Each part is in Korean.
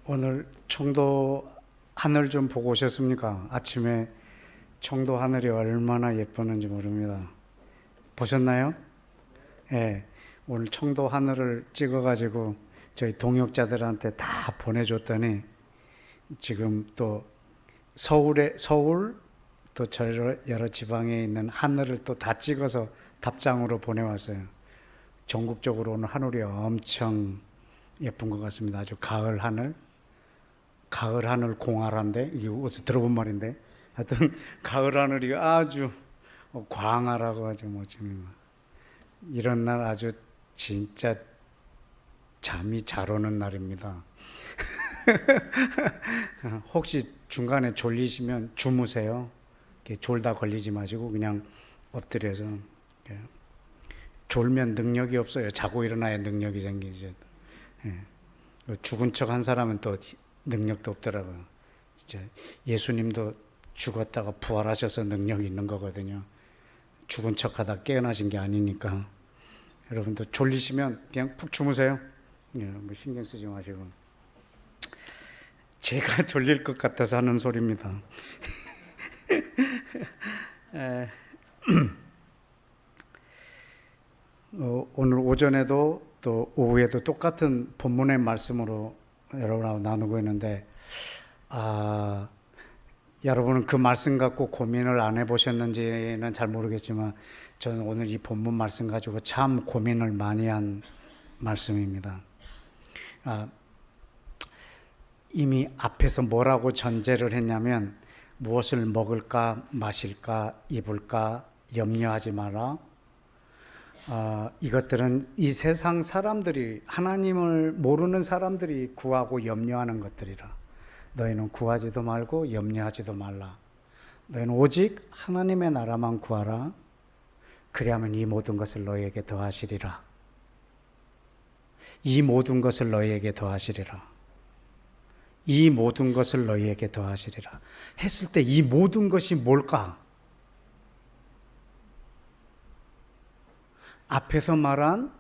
오늘 청도 하늘 좀 보고 오셨습니까? 아침에 청도 하늘이 얼마나 예뻤는지 모릅니다. 보셨나요? 예, 오늘 청도 하늘을 찍어가지고 저희 동역자들한테 다 보내줬더니 지금 또 서울 또 여러 지방에 있는 하늘을 또 다 찍어서 답장으로 보내왔어요. 전국적으로 오늘 하늘이 엄청 예쁜 것 같습니다. 아주 가을 하늘 공활한데, 이게 어디서 들어본 말인데, 하여튼 가을 하늘이 아주 광활하고 아주 멋집니다. 이런 날 아주 진짜 잠이 잘 오는 날입니다. 혹시 중간에 졸리시면 주무세요. 졸다 걸리지 마시고 그냥 엎드려서. 졸면 능력이 없어요. 자고 일어나야 능력이 생기죠. 죽은 척 한 사람은 또 능력도 없더라고요. 진짜 예수님도 죽었다가 부활하셔서 능력이 있는 거거든요. 죽은 척 하다 깨어나신 게 아니니까. 여러분도 졸리시면 그냥 푹 주무세요. 뭐 신경 쓰지 마시고. 제가 졸릴 것 같아서 하는 소리입니다. 오늘 오전에도 또 오후에도 똑같은 본문의 말씀으로 여러분하고 나누고 있는데, 여러분은 그 말씀 갖고 고민을 안 해보셨는지는 잘 모르겠지만 저는 오늘 이 본문 말씀 가지고 참 고민을 많이 한 말씀입니다. 이미 앞에서 뭐라고 전제를 했냐면, 무엇을 먹을까 마실까 입을까 염려하지 마라. 이것들은 이 세상 사람들이, 하나님을 모르는 사람들이 구하고 염려하는 것들이라. 너희는 구하지도 말고 염려하지도 말라. 너희는 오직 하나님의 나라만 구하라. 그리하면 이 모든 것을 너희에게 더하시리라. 이 모든 것을 너희에게 더하시리라. 이 모든 것을 너희에게 더하시리라 했을 때 이 모든 것이 뭘까? 앞에서 말한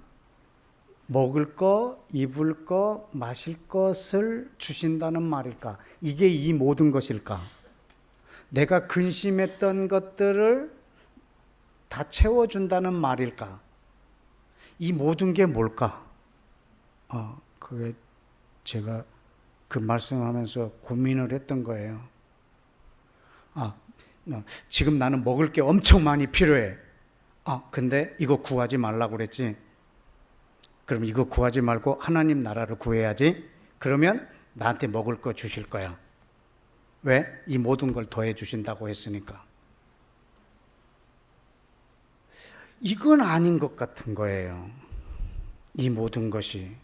먹을 거, 입을 거, 마실 것을 주신다는 말일까? 이게 이 모든 것일까? 내가 근심했던 것들을 다 채워준다는 말일까? 이 모든 게 뭘까? 그게 제가 그 말씀하면서 고민을 했던 거예요. 지금 나는 먹을 게 엄청 많이 필요해. 근데 이거 구하지 말라고 그랬지. 그럼 이거 구하지 말고 하나님 나라를 구해야지. 그러면 나한테 먹을 거 주실 거야. 왜? 이 모든 걸 더해 주신다고 했으니까. 이건 아닌 것 같은 거예요. 이 모든 것이.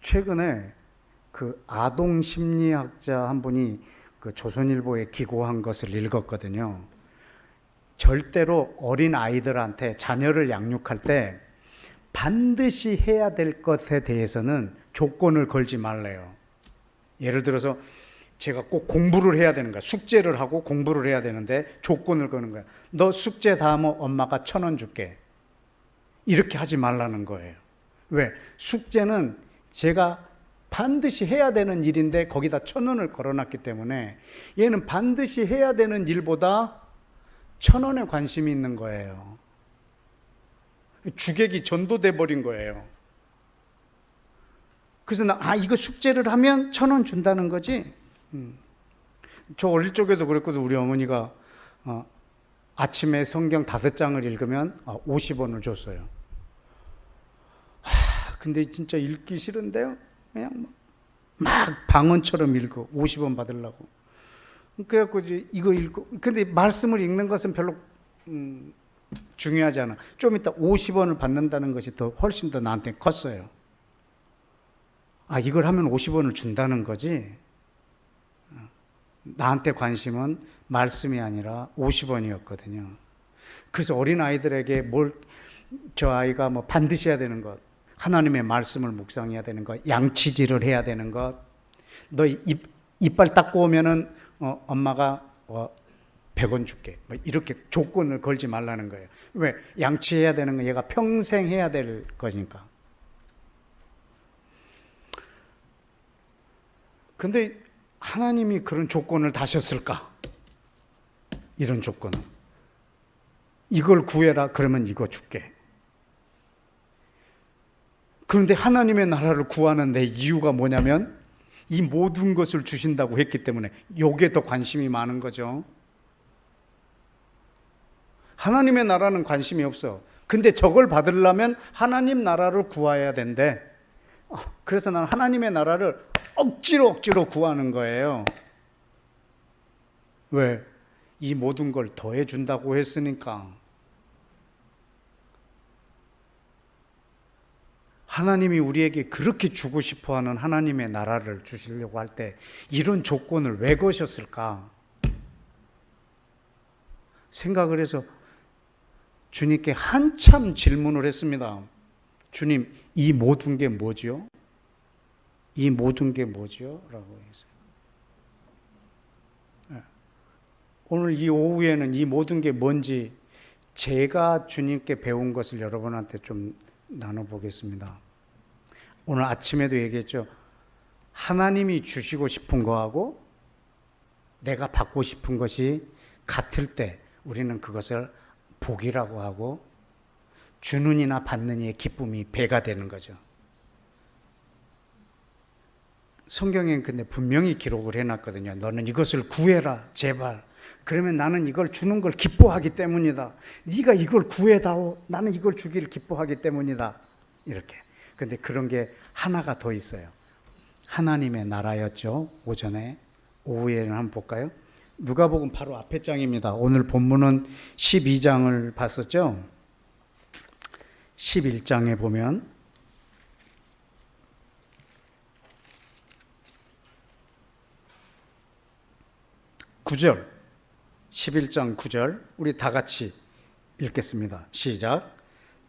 최근에 그 아동 심리학자 한 분이 그 조선일보에 기고한 것을 읽었거든요. 절대로 어린 아이들한테 자녀를 양육할 때 반드시 해야 될 것에 대해서는 조건을 걸지 말래요. 예를 들어서 제가 꼭 공부를 해야 되는 거야. 숙제를 하고 공부를 해야 되는데 조건을 거는 거야. 너 숙제 다 하면 엄마가 1,000원 줄게. 이렇게 하지 말라는 거예요. 왜? 숙제는 제가 반드시 해야 되는 일인데 거기다 1,000원을 걸어놨기 때문에 얘는 반드시 해야 되는 일보다 1,000원에 관심이 있는 거예요. 주객이 전도돼 버린 거예요. 그래서 이거 숙제를 하면 1,000원 준다는 거지. 저 어릴 적에도 그랬거든. 우리 어머니가 아침에 성경 5장을 읽으면 50원을 줬어요. 근데 진짜 읽기 싫은데요. 그냥 막 방언처럼 읽어. 50원 받으려고. 그래갖고 이거 읽고. 근데 말씀을 읽는 것은 별로 중요하지 않아. 좀 이따 50원을 받는다는 것이 훨씬 더 나한테 컸어요. 이걸 하면 50원을 준다는 거지. 나한테 관심은 말씀이 아니라 50원이었거든요. 그래서 어린 아이들에게 저 아이가 뭐 반드시 해야 되는 것, 하나님의 말씀을 묵상해야 되는 것, 양치질을 해야 되는 것, 너 이빨 닦고 오면은 엄마가 100원 줄게. 뭐 이렇게 조건을 걸지 말라는 거예요. 왜? 양치해야 되는 거 얘가 평생 해야 될 거니까. 근데 하나님이 그런 조건을 다셨을까? 이런 조건은. 이걸 구해라. 그러면 이거 줄게. 그런데 하나님의 나라를 구하는 내 이유가 뭐냐면 이 모든 것을 주신다고 했기 때문에 요게 더 관심이 많은 거죠. 하나님의 나라는 관심이 없어. 근데 저걸 받으려면 하나님 나라를 구해야 된대. 그래서 나는 하나님의 나라를 억지로 구하는 거예요. 왜? 이 모든 걸 더해 준다고 했으니까. 하나님이 우리에게 그렇게 주고 싶어 하는 하나님의 나라를 주시려고 할 때 이런 조건을 왜 거셨을까? 생각을 해서 주님께 한참 질문을 했습니다. 주님, 이 모든 게 뭐죠? 이 모든 게 뭐죠? 라고 했어요. 오늘 이 오후에는 이 모든 게 뭔지 제가 주님께 배운 것을 여러분한테 좀 나눠보겠습니다. 오늘 아침에도 얘기했죠. 하나님이 주시고 싶은 거하고 내가 받고 싶은 것이 같을 때 우리는 그것을 복이라고 하고 주는 이나 받는 이의 기쁨이 배가 되는 거죠. 성경엔 근데 분명히 기록을 해놨거든요. 너는 이것을 구해라 제발. 그러면 나는 이걸 주는 걸 기뻐하기 때문이다. 네가 이걸 구해다오. 나는 이걸 주기를 기뻐하기 때문이다. 이렇게. 근데 그런 게 하나가 더 있어요. 하나님의 나라였죠. 오전에. 오후에는 한번 볼까요? 누가복음 바로 앞에 장입니다. 오늘 본문은 12장을 봤었죠. 11장에 보면 9절, 11장 9절 우리 다 같이 읽겠습니다. 시작.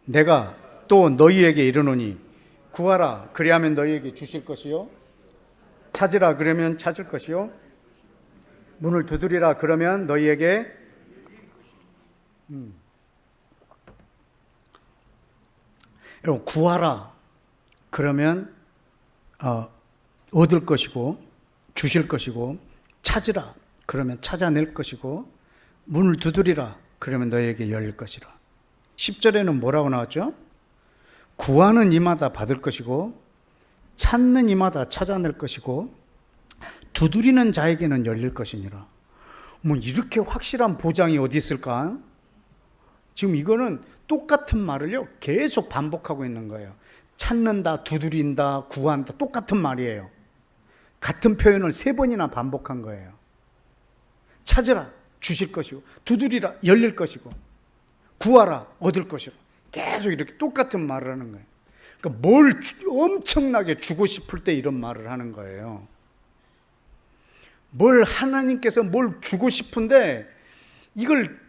내가 또 너희에게 이르노니 구하라 그리하면 너희에게 주실 것이요 찾으라 그러면 찾을 것이요 문을 두드리라 그러면 너희에게 여러분 구하라 그러면 얻을 것이고 주실 것이고 찾으라 그러면 찾아낼 것이고 문을 두드리라 그러면 너희에게 열릴 것이라. 10절에는 뭐라고 나왔죠? 구하는 이마다 받을 것이고 찾는 이마다 찾아낼 것이고 두드리는 자에게는 열릴 것이니라. 뭐 이렇게 확실한 보장이 어디 있을까? 지금 이거는 똑같은 말을요 계속 반복하고 있는 거예요. 찾는다, 두드린다, 구한다 똑같은 말이에요. 같은 표현을 3번이나 반복한 거예요. 찾으라 주실 것이고 두드리라 열릴 것이고 구하라 얻을 것이고 계속 이렇게 똑같은 말을 하는 거예요. 그러니까 뭘 엄청나게 주고 싶을 때 이런 말을 하는 거예요. 뭘 하나님께서 뭘 주고 싶은데 이걸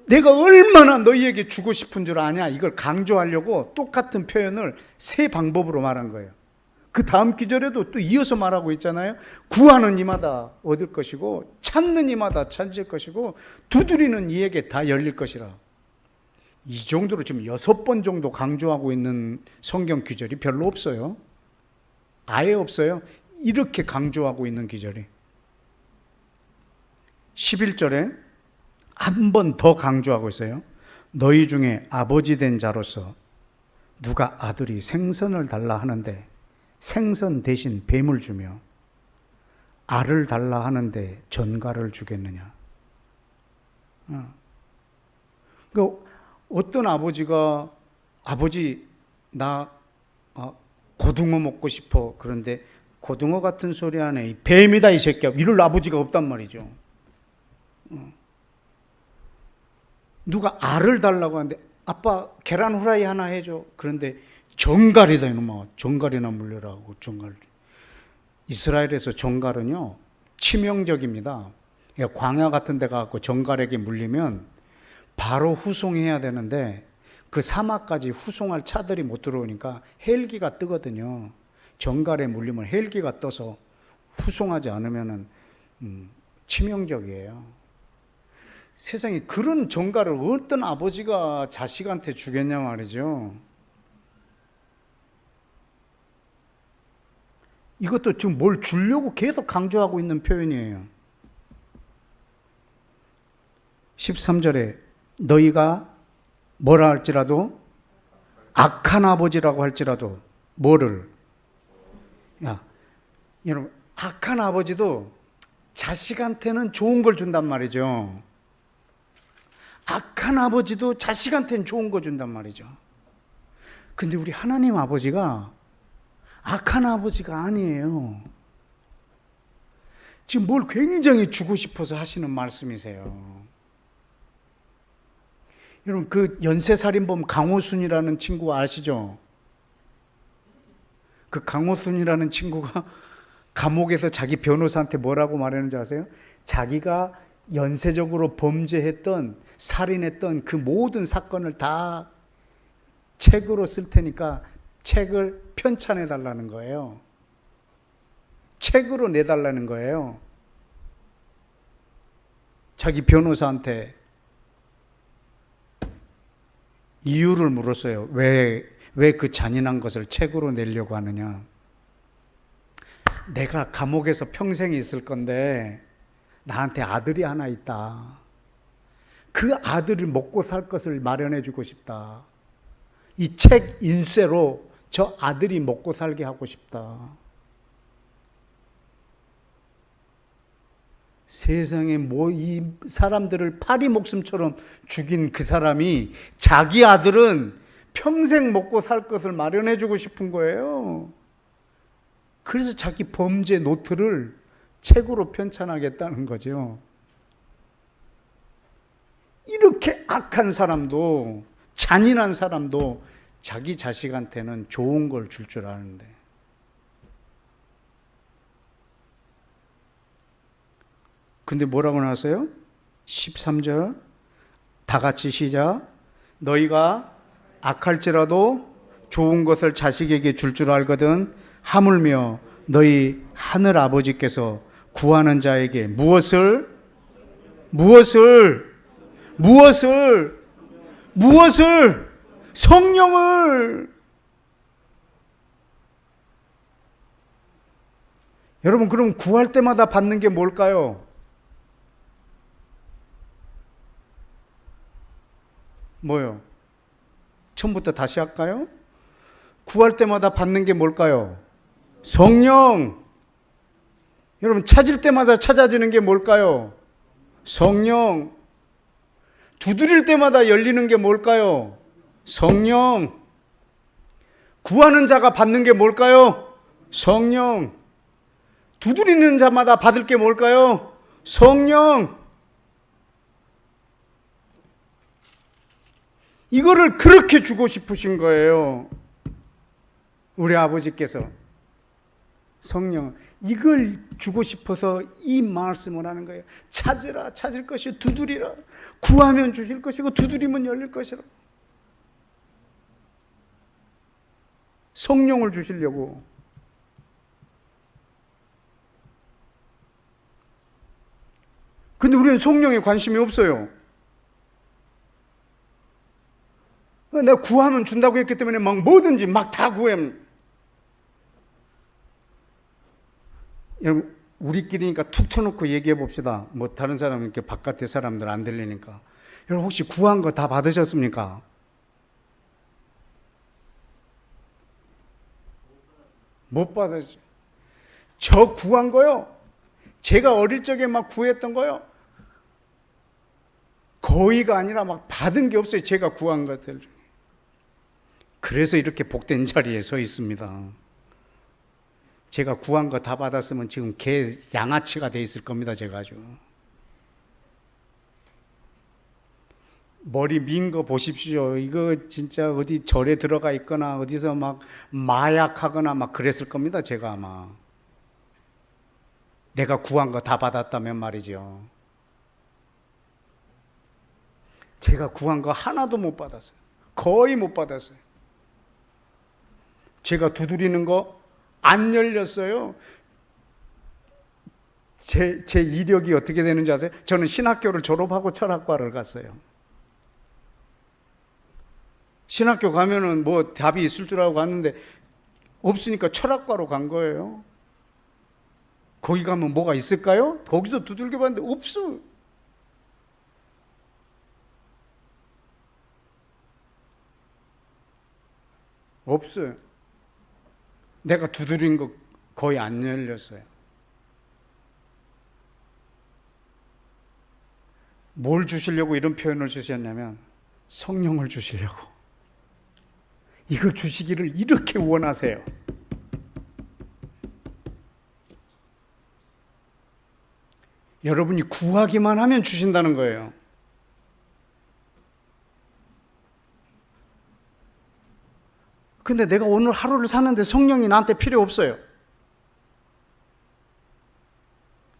내가 얼마나 너희에게 주고 싶은 줄 아냐 이걸 강조하려고 똑같은 표현을 3방법으로 말한 거예요. 그 다음 기절에도 또 이어서 말하고 있잖아요. 구하는 이마다 얻을 것이고 찾는 이마다 찾을 것이고 두드리는 이에게 다 열릴 것이라. 이 정도로 지금 6번 정도 강조하고 있는 성경 기절이 별로 없어요. 아예 없어요. 이렇게 강조하고 있는 기절이. 11절에 한 번 더 강조하고 있어요. 너희 중에 아버지 된 자로서 누가 아들이 생선을 달라 하는데 생선 대신 뱀을 주며 알을 달라 하는데 전갈을 주겠느냐. 그러니까 어떤 아버지가 아버지 나 고등어 먹고 싶어 그런데 고등어 같은 소리 하네 뱀이다 이 새끼야 이럴 아버지가 없단 말이죠. 누가 알을 달라고 하는데 아빠 계란 후라이 하나 해줘 그런데 정갈이다 이놈아 정갈이나 물려라고. 정갈. 이스라엘에서 정갈은요 치명적입니다. 광야 같은 데 가서 정갈에게 물리면 바로 후송해야 되는데 그 사막까지 후송할 차들이 못 들어오니까 헬기가 뜨거든요. 정갈에 물리면 헬기가 떠서 후송하지 않으면 치명적이에요. 세상에 그런 정갈을 어떤 아버지가 자식한테 주겠냐 말이죠. 이것도 지금 뭘 주려고 계속 강조하고 있는 표현이에요. 13절에 너희가 뭐라 할지라도 악한 아버지라고 할지라도 뭐를? 야, 여러분 악한 아버지도 자식한테는 좋은 걸 준단 말이죠. 악한 아버지도 자식한테는 좋은 거 준단 말이죠. 근데 우리 하나님 아버지가 악한 아버지가 아니에요. 지금 뭘 굉장히 주고 싶어서 하시는 말씀이세요. 여러분 그 연쇄살인범 강호순이라는 친구 아시죠? 그 강호순이라는 친구가 감옥에서 자기 변호사한테 뭐라고 말했는지 아세요? 자기가 연쇄적으로 범죄했던 살인했던 그 모든 사건을 다 책으로 쓸 테니까 책을 편찬해 달라는 거예요. 책으로 내달라는 거예요. 자기 변호사한테 이유를 물었어요. 왜 그 잔인한 것을 책으로 내려고 하느냐. 내가 감옥에서 평생 있을 건데 나한테 아들이 하나 있다. 그 아들을 먹고 살 것을 마련해 주고 싶다. 이 책 인쇄로 저 아들이 먹고 살게 하고 싶다. 세상에 뭐 이 사람들을 파리 목숨처럼 죽인 그 사람이 자기 아들은 평생 먹고 살 것을 마련해 주고 싶은 거예요. 그래서 자기 범죄 노트를 책으로 편찬하겠다는 거죠. 이렇게 악한 사람도, 잔인한 사람도 자기 자식한테는 좋은 걸 줄 줄 아는데. 근데 뭐라고 나왔어요? 13절 다 같이 시작. 너희가 악할지라도 좋은 것을 자식에게 줄 줄 알거든 하물며 너희 하늘 아버지께서 구하는 자에게 무엇을 성령을. 여러분 그럼 구할 때마다 받는 게 뭘까요? 뭐요? 처음부터 다시 할까요? 구할 때마다 받는 게 뭘까요? 성령. 여러분 찾을 때마다 찾아지는 게 뭘까요? 성령. 두드릴 때마다 열리는 게 뭘까요? 성령. 구하는 자가 받는 게 뭘까요? 성령. 두드리는 자마다 받을 게 뭘까요? 성령. 이거를 그렇게 주고 싶으신 거예요. 우리 아버지께서. 성령. 이걸 주고 싶어서 이 말씀을 하는 거예요. 찾으라 찾을 것이요 두드리라. 구하면 주실 것이고 두드리면 열릴 것이라. 성령을 주시려고. 근데 우리는 성령에 관심이 없어요. 내가 구하면 준다고 했기 때문에 막 뭐든지 막 다 구해. 여러분 우리끼리니까 툭 터놓고 얘기해 봅시다. 뭐 다른 사람 이렇게 바깥에 사람들 안 들리니까. 여러분 혹시 구한 거 다 받으셨습니까? 못 받았죠. 저 구한 거요. 제가 어릴 적에 막 구했던 거요. 거의가 아니라 막 받은 게 없어요. 제가 구한 것들 중에. 그래서 이렇게 복된 자리에 서 있습니다. 제가 구한 거 다 받았으면 지금 개 양아치가 돼 있을 겁니다. 제가 아주. 머리 민 거 보십시오. 이거 진짜 어디 절에 들어가 있거나 어디서 막 마약하거나 막 그랬을 겁니다. 제가 아마. 내가 구한 거 다 받았다면 말이죠. 제가 구한 거 하나도 못 받았어요. 거의 못 받았어요. 제가 두드리는 거 안 열렸어요. 제 이력이 어떻게 되는지 아세요? 저는 신학교를 졸업하고 철학과를 갔어요. 신학교 가면은 뭐 답이 있을 줄 알고 갔는데 없으니까 철학과로 간 거예요. 거기 가면 뭐가 있을까요? 거기도 두들겨 봤는데 없어. 없어요. 내가 두드린 거 거의 안 열렸어요. 뭘 주시려고 이런 표현을 주셨냐면 성령을 주시려고. 이걸 주시기를 이렇게 원하세요. 여러분이 구하기만 하면 주신다는 거예요. 근데 내가 오늘 하루를 사는데 성령이 나한테 필요 없어요.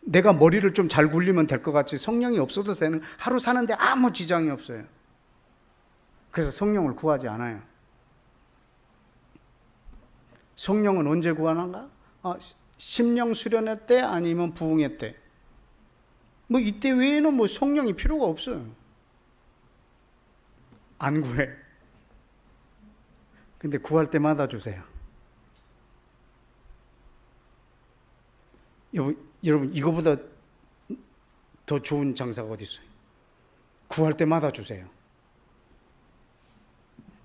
내가 머리를 좀 잘 굴리면 될 것 같지 성령이 없어도 되는 하루 사는데 아무 지장이 없어요. 그래서 성령을 구하지 않아요. 성령은 언제 구하는가? 심령 수련회 때 아니면 부흥회 때. 뭐 이때 외에는 뭐 성령이 필요가 없어요. 안 구해. 근데 구할 때마다 주세요. 여러분 이거보다 더 좋은 장사가 어디 있어요? 구할 때마다 주세요.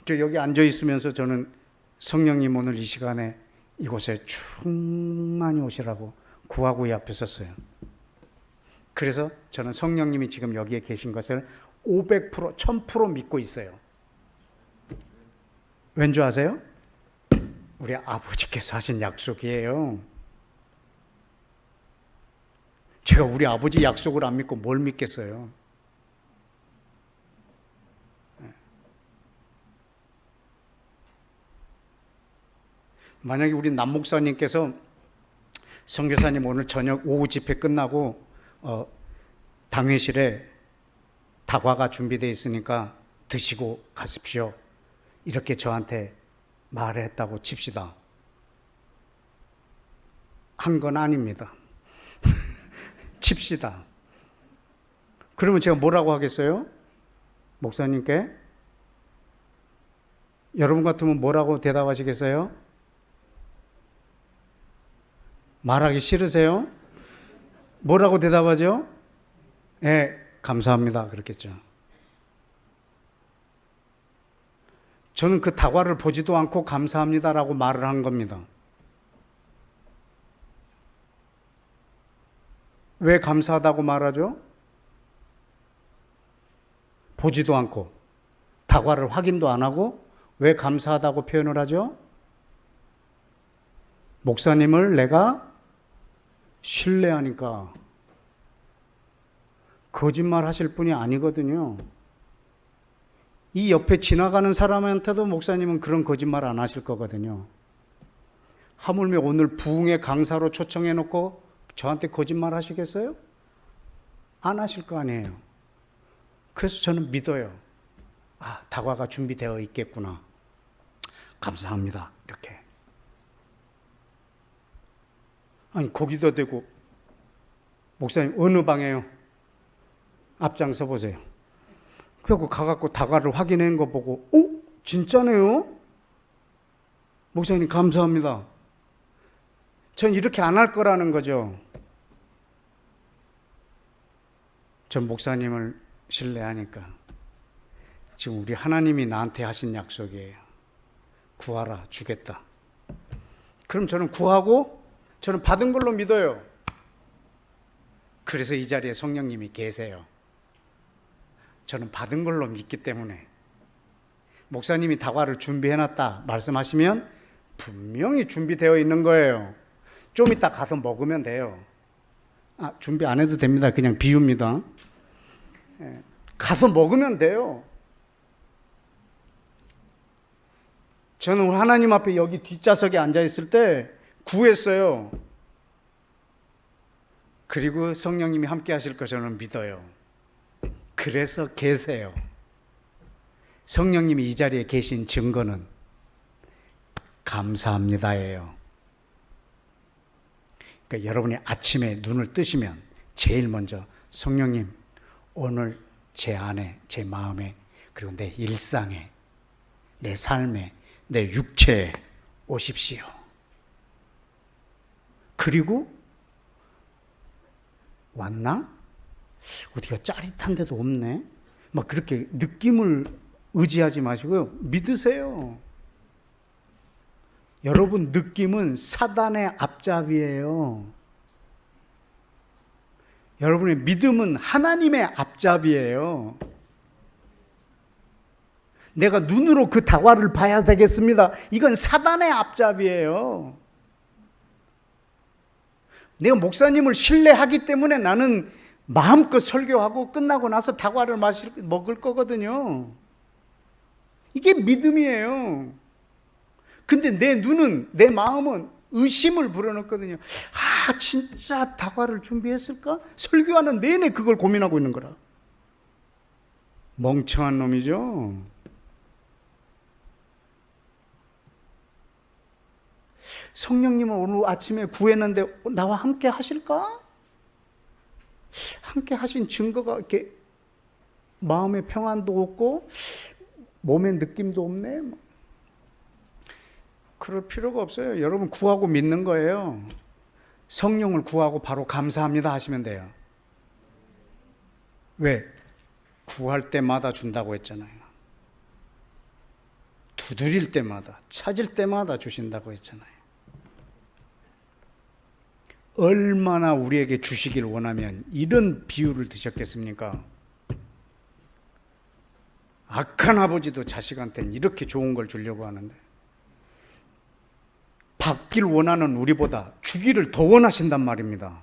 저 여기 앉아 있으면서 저는 성령님 오늘 이 시간에 이곳에 충만히 오시라고 구하고 이 앞에 섰어요. 그래서 저는 성령님이 지금 여기에 계신 것을 500%, 1000% 믿고 있어요. 왠 줄 아세요? 우리 아버지께서 하신 약속이에요. 제가 우리 아버지 약속을 안 믿고 뭘 믿겠어요? 만약에 우리 남 목사님께서 선교사님 오늘 저녁 오후 집회 끝나고 당회실에 다과가 준비되어 있으니까 드시고 가십시오. 이렇게 저한테 말을 했다고 칩시다. 한 건 아닙니다. 칩시다. 그러면 제가 뭐라고 하겠어요? 목사님께? 여러분 같으면 뭐라고 대답하시겠어요? 말하기 싫으세요? 뭐라고 대답하죠? 네, 감사합니다. 그렇겠죠. 저는 그 다과를 보지도 않고 감사합니다라고 말을 한 겁니다. 왜 감사하다고 말하죠? 보지도 않고 다과를 확인도 안 하고 왜 감사하다고 표현을 하죠? 목사님을 내가 신뢰하니까. 거짓말 하실 분이 아니거든요. 이 옆에 지나가는 사람한테도 목사님은 그런 거짓말 안 하실 거거든요. 하물며 오늘 부흥의 강사로 초청해 놓고 저한테 거짓말 하시겠어요? 안 하실 거 아니에요. 그래서 저는 믿어요. 다과가 준비되어 있겠구나. 감사합니다. 이렇게. 아니, 거기다 대고, 목사님, 어느 방에요? 앞장서 보세요. 그래갖고 가갖고 다과를 확인한 거 보고, 진짜네요? 목사님, 감사합니다. 전 이렇게 안 할 거라는 거죠. 전 목사님을 신뢰하니까. 지금 우리 하나님이 나한테 하신 약속이에요. 구하라, 주겠다. 그럼 저는 구하고, 저는 받은 걸로 믿어요. 그래서 이 자리에 성령님이 계세요. 저는 받은 걸로 믿기 때문에 목사님이 다과를 준비해놨다 말씀하시면 분명히 준비되어 있는 거예요. 좀 이따 가서 먹으면 돼요. 준비 안 해도 됩니다. 그냥 비유입니다. 가서 먹으면 돼요. 저는 하나님 앞에 여기 뒷좌석에 앉아있을 때 구했어요. 그리고 성령님이 함께 하실 거 저는 믿어요. 그래서 계세요. 성령님이 이 자리에 계신 증거는 감사합니다예요. 그러니까 여러분이 아침에 눈을 뜨시면 제일 먼저 성령님 오늘 제 안에, 제 마음에, 그리고 내 일상에, 내 삶에, 내 육체에 오십시오. 그리고 왔나? 어디가 짜릿한 데도 없네. 막 그렇게 느낌을 의지하지 마시고요. 믿으세요. 여러분, 느낌은 사단의 앞잡이에요. 여러분의 믿음은 하나님의 앞잡이에요. 내가 눈으로 그 다과를 봐야 되겠습니다. 이건 사단의 앞잡이에요. 내가 목사님을 신뢰하기 때문에 나는 마음껏 설교하고 끝나고 나서 다과를 먹을 거거든요. 이게 믿음이에요. 근데 내 눈은, 내 마음은 의심을 불어넣거든요. 아, 진짜 다과를 준비했을까? 설교하는 내내 그걸 고민하고 있는 거라. 멍청한 놈이죠. 성령님은 오늘 아침에 구했는데 나와 함께 하실까? 함께 하신 증거가 이렇게 마음의 평안도 없고 몸의 느낌도 없네. 그럴 필요가 없어요. 여러분, 구하고 믿는 거예요. 성령을 구하고 바로 감사합니다 하시면 돼요. 왜? 구할 때마다 준다고 했잖아요. 두드릴 때마다, 찾을 때마다 주신다고 했잖아요. 얼마나 우리에게 주시길 원하면 이런 비유를 드셨겠습니까? 악한 아버지도 자식한테는 이렇게 좋은 걸 주려고 하는데 받길 원하는 우리보다 주기를 더 원하신단 말입니다.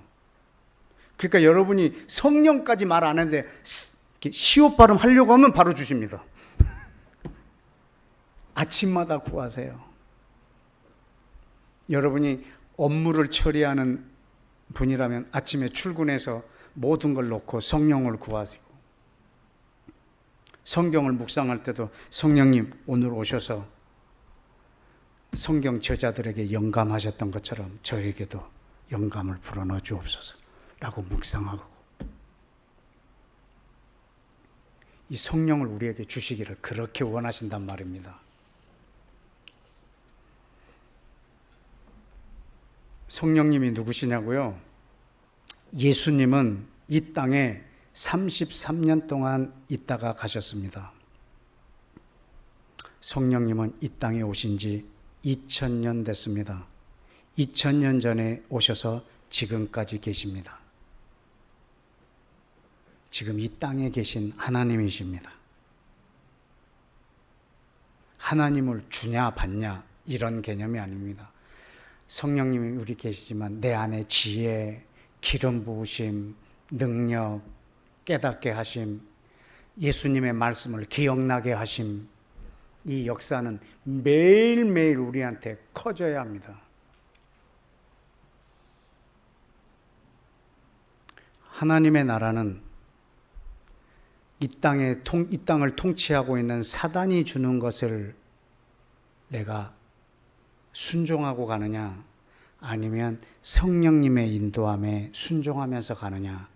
그러니까 여러분이 성령까지 말 안 했는데 시옷 발음 하려고 하면 바로 주십니다. 아침마다 구하세요. 여러분이 업무를 처리하는 분이라면 아침에 출근해서 모든 걸 놓고 성령을 구하시고, 성경을 묵상할 때도 성령님 오늘 오셔서 성경 저자들에게 영감하셨던 것처럼 저에게도 영감을 불어넣어 주옵소서 라고 묵상하고, 이 성령을 우리에게 주시기를 그렇게 원하신단 말입니다. 성령님이 누구시냐고요? 예수님은 이 땅에 33년 동안 있다가 가셨습니다. 성령님은 이 땅에 오신 지 2000년 됐습니다. 2000년 전에 오셔서 지금까지 계십니다. 지금 이 땅에 계신 하나님이십니다. 하나님을 주냐 받냐 이런 개념이 아닙니다. 성령님이 우리 계시지만 내 안에 지혜, 기름 부으심, 능력, 깨닫게 하심, 예수님의 말씀을 기억나게 하심, 이 역사는 매일매일 우리한테 커져야 합니다. 하나님의 나라는 이 땅을 통치하고 있는 사단이 주는 것을 내가 순종하고 가느냐, 아니면 성령님의 인도함에 순종하면서 가느냐,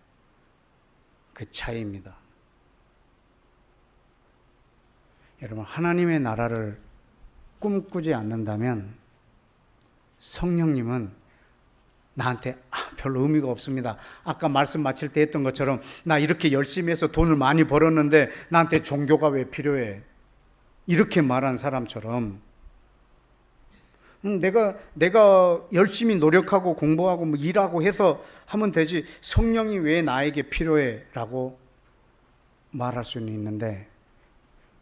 그 차이입니다. 여러분, 하나님의 나라를 꿈꾸지 않는다면 성령님은 나한테 별로 의미가 없습니다. 아까 말씀 마칠 때 했던 것처럼 나 이렇게 열심히 해서 돈을 많이 벌었는데 나한테 종교가 왜 필요해? 이렇게 말한 사람처럼 내가 열심히 노력하고 공부하고 뭐 일하고 해서 하면 되지 성령이 왜 나에게 필요해? 라고 말할 수는 있는데,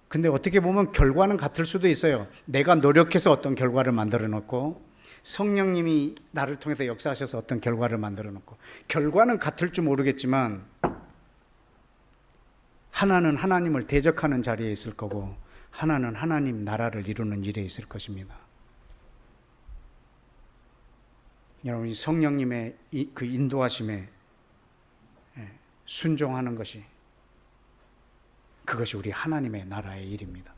근데 어떻게 보면 결과는 같을 수도 있어요. 내가 노력해서 어떤 결과를 만들어 놓고 성령님이 나를 통해서 역사하셔서 어떤 결과를 만들어 놓고, 결과는 같을 줄 모르겠지만 하나는 하나님을 대적하는 자리에 있을 거고 하나는 하나님 나라를 이루는 일에 있을 것입니다. 여러분, 이 성령님의 그 인도하심에 순종하는 것이, 그것이 우리 하나님의 나라의 일입니다.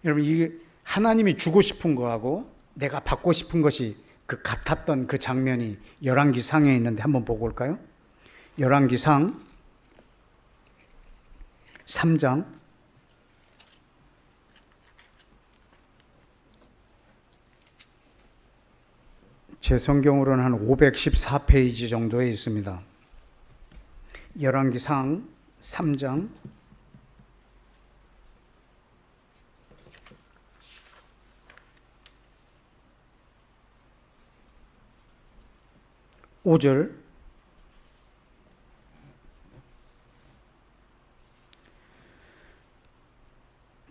여러분, 이게 하나님이 주고 싶은 거하고 내가 받고 싶은 것이 그 같았던 그 장면이 열왕기상에 있는데 한번 보고 올까요? 열왕기상 3장 제 성경으로는 한 514페이지 정도에 있습니다. 열왕기상 3장 5절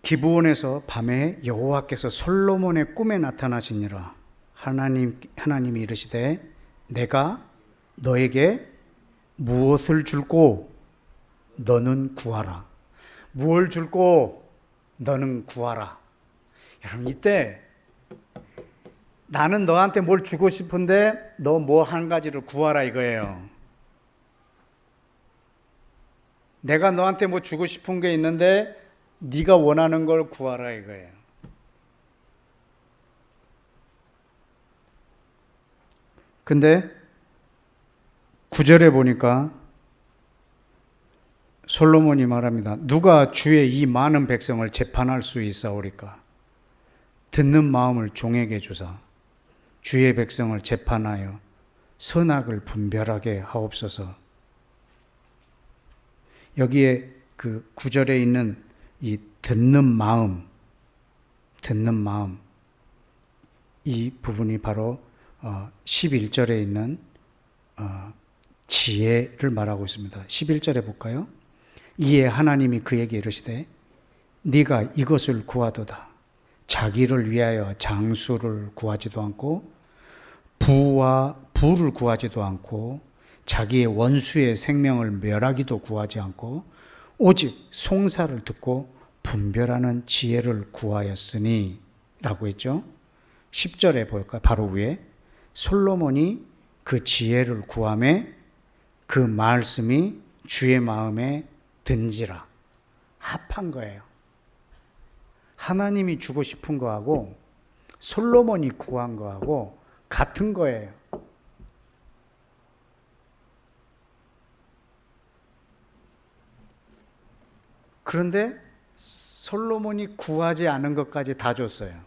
기브온에서 밤에 여호와께서 솔로몬의 꿈에 나타나시니라. 하나님이 이르시되 내가 너에게 무엇을 줄고 너는 구하라. 무엇을 줄고 너는 구하라. 여러분, 이때 나는 너한테 뭘 주고 싶은데 너 뭐 한 가지를 구하라 이거예요. 내가 너한테 뭐 주고 싶은 게 있는데 네가 원하는 걸 구하라 이거예요. 근데 9절에 보니까 솔로몬이 말합니다. 누가 주의 이 많은 백성을 재판할 수 있사오리까? 듣는 마음을 종에게 주사 주의 백성을 재판하여 선악을 분별하게 하옵소서. 여기에 그 9절에 있는 이 듣는 마음 이 부분이 바로 11절에 있는 지혜를 말하고 있습니다. 11절에 볼까요? 이에 하나님이 그에게 이르시되 네가 이것을 구하도다. 자기를 위하여 장수를 구하지도 않고 부를 구하지도 않고 자기의 원수의 생명을 멸하기도 구하지 않고 오직 송사를 듣고 분별하는 지혜를 구하였으니 라고 했죠. 10절에 볼까요? 바로 위에 솔로몬이 그 지혜를 구하매 그 말씀이 주의 마음에 든지라. 합한 거예요. 하나님이 주고 싶은 거하고 솔로몬이 구한 거하고 같은 거예요. 그런데 솔로몬이 구하지 않은 것까지 다 줬어요.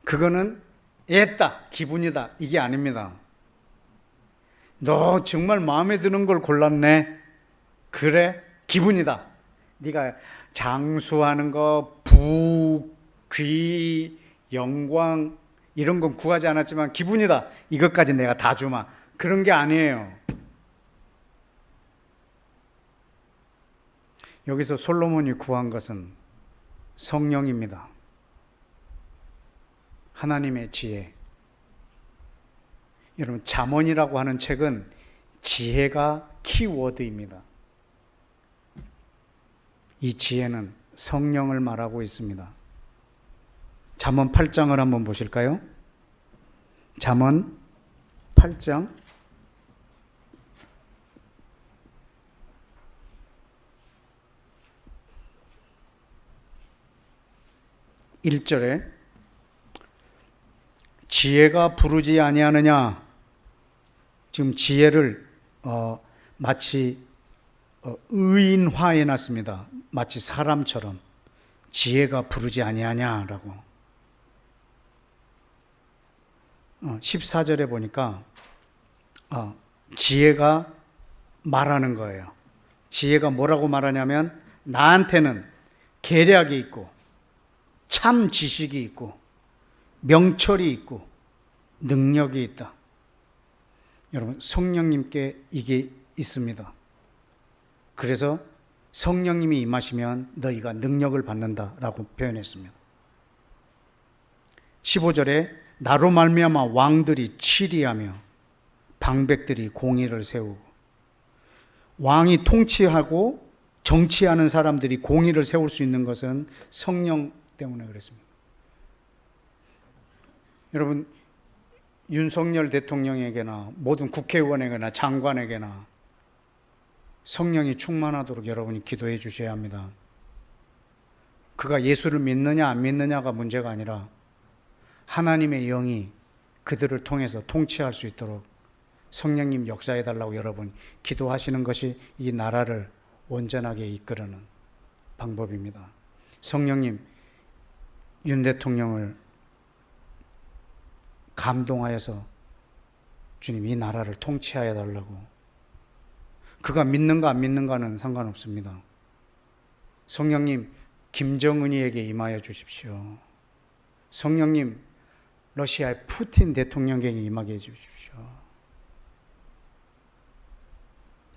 그거는 애다, 기분이다, 이게 아닙니다. 너 정말 마음에 드는 걸 골랐네. 그래, 기분이다. 네가 장수하는 거, 부, 귀, 영광 이런 건 구하지 않았지만 기분이다. 이것까지 내가 다 주마. 그런 게 아니에요. 여기서 솔로몬이 구한 것은 성령입니다. 하나님의 지혜. 여러분, 잠언이라고 하는 책은 지혜가 키워드입니다. 이 지혜는 성령을 말하고 있습니다. 잠언 8장을 한번 보실까요? 잠언 8장 1절에 지혜가 부르지 아니하느냐. 지금 지혜를 마치 의인화해 놨습니다. 마치 사람처럼 지혜가 부르지 아니하냐라고. 14절에 보니까 지혜가 말하는 거예요. 지혜가 뭐라고 말하냐면 나한테는 계략이 있고 참 지식이 있고 명철이 있고 능력이 있다. 여러분, 성령님께 이게 있습니다. 그래서 성령님이 임하시면 너희가 능력을 받는다라고 표현했습니다. 15절에 나로 말미암아 왕들이 치리하며 방백들이 공의를 세우고. 왕이 통치하고 정치하는 사람들이 공의를 세울 수 있는 것은 성령 때문에 그랬습니다. 여러분, 윤석열 대통령에게나 모든 국회의원에게나 장관에게나 성령이 충만하도록 여러분이 기도해 주셔야 합니다. 그가 예수를 믿느냐 안 믿느냐가 문제가 아니라 하나님의 영이 그들을 통해서 통치할 수 있도록 성령님 역사해 달라고 여러분 기도하시는 것이 이 나라를 온전하게 이끄는 방법입니다. 성령님, 윤 대통령을 감동하여서 주님 이 나라를 통치하여 달라고. 그가 믿는가 안 믿는가는 상관없습니다. 성령님 김정은이에게 임하여 주십시오. 성령님 러시아의 푸틴 대통령에게 임하게 해 주십시오.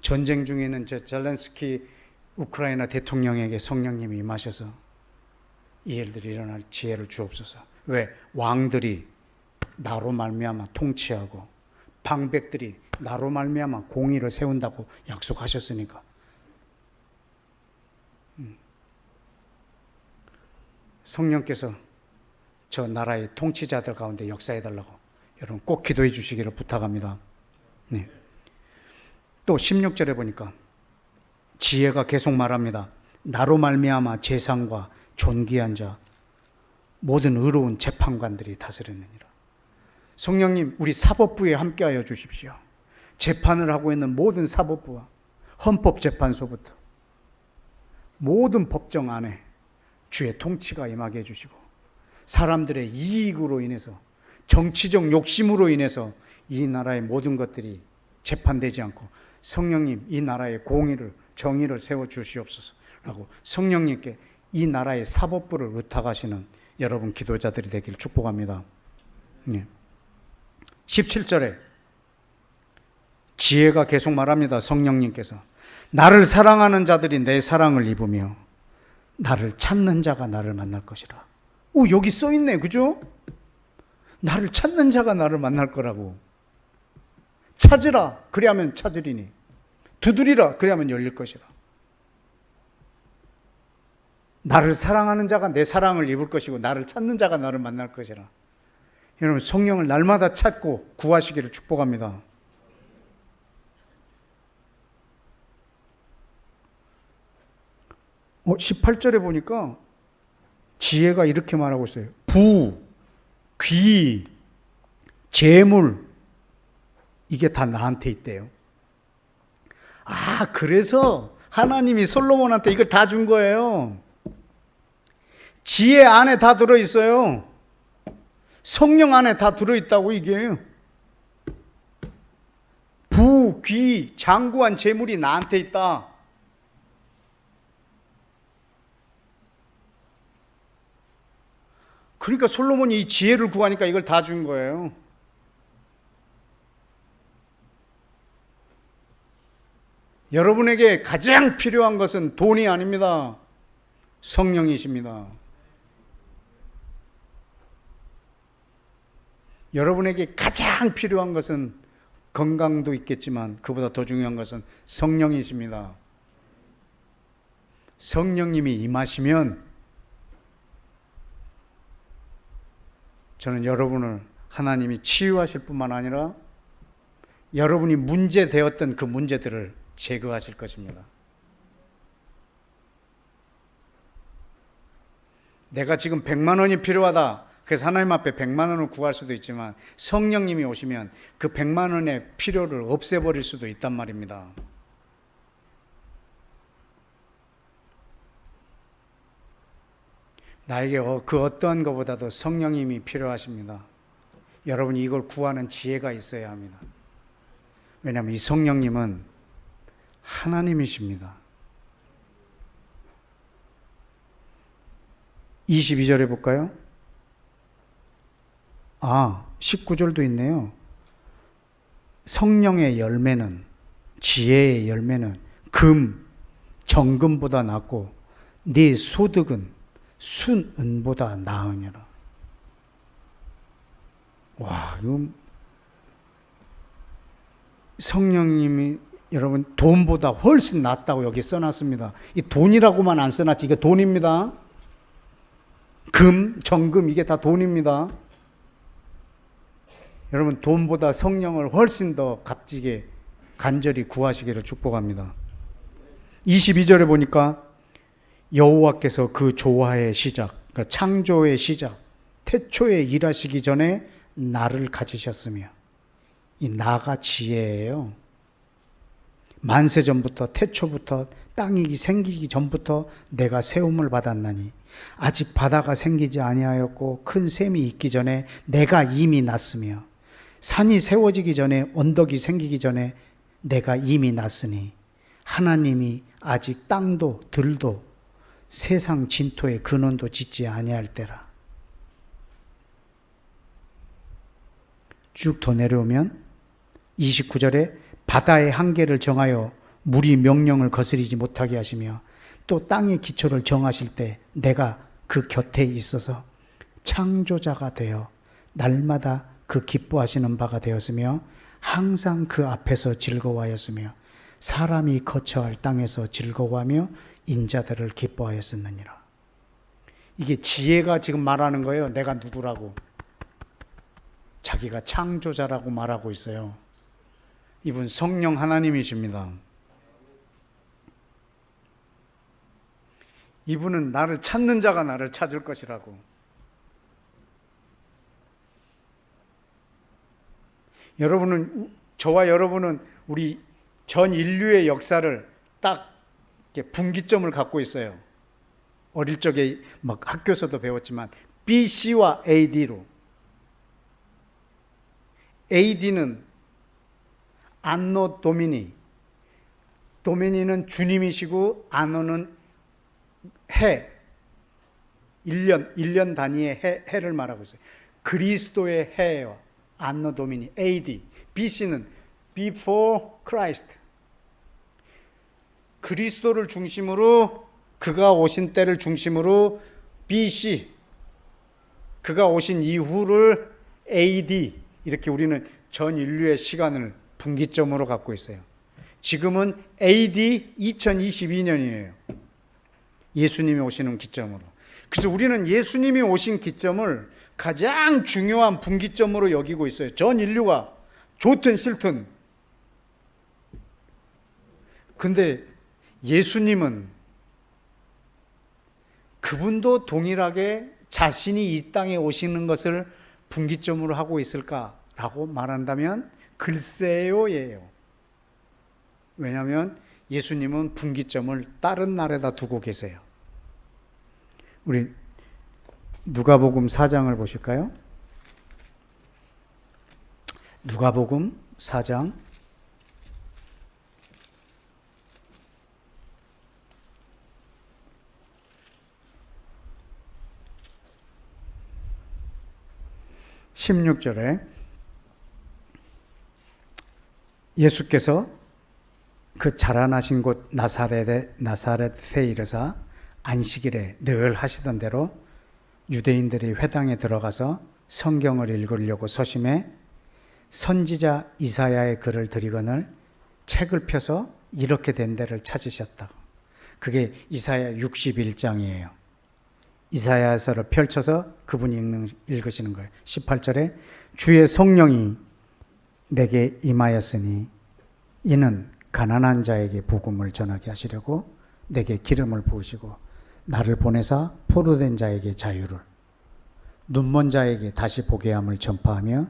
전쟁 중에는 젤렌스키 우크라이나 대통령에게 성령님이 임하셔서 이 일들이 일어날 지혜를 주옵소서. 왜? 왕들이 나로 말미암아 통치하고 방백들이 나로 말미암아 공의를 세운다고 약속하셨으니까. 성령께서 저 나라의 통치자들 가운데 역사해달라고 여러분 꼭 기도해 주시기를 부탁합니다. 네. 또 16절에 보니까 지혜가 계속 말합니다. 나로 말미암아 재상과 존귀한 자 모든 의로운 재판관들이 다스리느니라. 성령님 우리 사법부에 함께하여 주십시오. 재판을 하고 있는 모든 사법부와 헌법재판소부터 모든 법정 안에 주의 통치가 임하게 해주시고 사람들의 이익으로 인해서 정치적 욕심으로 인해서 이 나라의 모든 것들이 재판되지 않고 성령님 이 나라의 공의를 정의를 세워주시옵소서라고 성령님께 이 나라의 사법부를 의탁하시는 여러분 기도자들이 되길 축복합니다. 17절에 지혜가 계속 말합니다. 성령님께서 나를 사랑하는 자들이 내 사랑을 입으며 나를 찾는 자가 나를 만날 것이라. 오, 여기 써있네, 그죠? 나를 찾는 자가 나를 만날 거라고. 찾으라 그리하면 찾으리니 두드리라 그리하면 열릴 것이라. 나를 사랑하는 자가 내 사랑을 입을 것이고 나를 찾는 자가 나를 만날 것이라. 여러분 성령을 날마다 찾고 구하시기를 축복합니다. 18절에 보니까 지혜가 이렇게 말하고 있어요. 부, 귀, 재물 이게 다 나한테 있대요. 그래서 하나님이 솔로몬한테 이걸 다 준 거예요. 지혜 안에 다 들어있어요. 성령 안에 다 들어있다고 이게. 부, 귀, 장구한 재물이 나한테 있다. 그러니까 솔로몬이 이 지혜를 구하니까 이걸 다 준 거예요. 여러분에게 가장 필요한 것은 돈이 아닙니다. 성령이십니다. 여러분에게 가장 필요한 것은 건강도 있겠지만 그보다 더 중요한 것은 성령이십니다. 성령님이 임하시면 저는 여러분을 하나님이 치유하실 뿐만 아니라 여러분이 문제되었던 그 문제들을 제거하실 것입니다. 내가 지금 100만 원이 필요하다. 그래서 하나님 앞에 100만 원을 구할 수도 있지만 성령님이 오시면 그 100만 원의 필요를 없애버릴 수도 있단 말입니다. 나에게 그 어떠한 것보다도 성령님이 필요하십니다. 여러분이 이걸 구하는 지혜가 있어야 합니다. 왜냐하면 이 성령님은 하나님이십니다. 22절에 볼까요? 19절도 있네요. 성령의 열매는, 지혜의 열매는 금, 정금보다 낫고 네 소득은 순은보다 나으니라. 와, 이건 성령님이 여러분 돈보다 훨씬 낫다고 여기 써놨습니다. 이 돈이라고만 안 써놨지 이게 돈입니다. 금, 정금 이게 다 돈입니다. 여러분 돈보다 성령을 훨씬 더 값지게 간절히 구하시기를 축복합니다. 22절에 보니까 여호와께서 그 조화의 시작, 그러니까 창조의 시작, 태초에 일하시기 전에 나를 가지셨으며 이 나가 지혜예요. 만세 전부터 태초부터 땅이 생기기 전부터 내가 세움을 받았나니 아직 바다가 생기지 아니하였고 큰 샘이 있기 전에 내가 이미 났으며 산이 세워지기 전에 언덕이 생기기 전에 내가 이미 났으니 하나님이 아직 땅도 들도 세상 진토의 근원도 짓지 아니할 때라. 쭉 더 내려오면 29절에 바다의 한계를 정하여 물이 명령을 거스리지 못하게 하시며 또 땅의 기초를 정하실 때 내가 그 곁에 있어서 창조자가 되어 날마다 그 기뻐하시는 바가 되었으며 항상 그 앞에서 즐거워하였으며 사람이 거처할 땅에서 즐거워하며 인자들을 기뻐하였었느니라. 이게 지혜가 지금 말하는 거예요. 내가 누구라고. 자기가 창조자라고 말하고 있어요. 이분 성령 하나님이십니다. 이분은 나를 찾는 자가 나를 찾을 것이라고. 저와 여러분은 우리 전 인류의 역사를 딱 분기점을 갖고 있어요. 어릴 적에 막 학교에서도 배웠지만 BC와 AD로. AD는 안노 도미니. 도미니는 주님이시고 안노는 해. 1년 단위의 해를 말하고 있어요. 그리스도의 해예요. 안노 도미니. AD. BC는 Before Christ. 그리스도를 중심으로 그가 오신 때를 중심으로 BC. 그가 오신 이후를 AD. 이렇게 우리는 전 인류의 시간을 분기점으로 갖고 있어요. 지금은 AD 2022년이에요. 예수님이 오시는 기점으로. 그래서 우리는 예수님이 오신 기점을 가장 중요한 분기점으로 여기고 있어요. 전 인류가 좋든 싫든. 근데 예수님은 그분도 동일하게 자신이 이 땅에 오시는 것을 분기점으로 하고 있을까라고 말한다면 글쎄요예요. 왜냐하면 예수님은 분기점을 다른 날에다 두고 계세요. 우리 누가복음 4장을 보실까요? 누가복음 4장 16절에 예수께서 그 자라나신 곳 나사렛에 이르사 안식일에 늘 하시던 대로 유대인들이 회당에 들어가서 성경을 읽으려고 서심해 선지자 이사야의 글을 들이거늘 책을 펴서 이렇게 된 데를 찾으셨다. 그게 이사야 61장이에요. 이사야서를 펼쳐서 그분이 읽으시는 거예요. 18절에 주의 성령이 내게 임하였으니 이는 가난한 자에게 복음을 전하게 하시려고 내게 기름을 부으시고 나를 보내사 포로된 자에게 자유를, 눈먼 자에게 다시 보게 함을 전파하며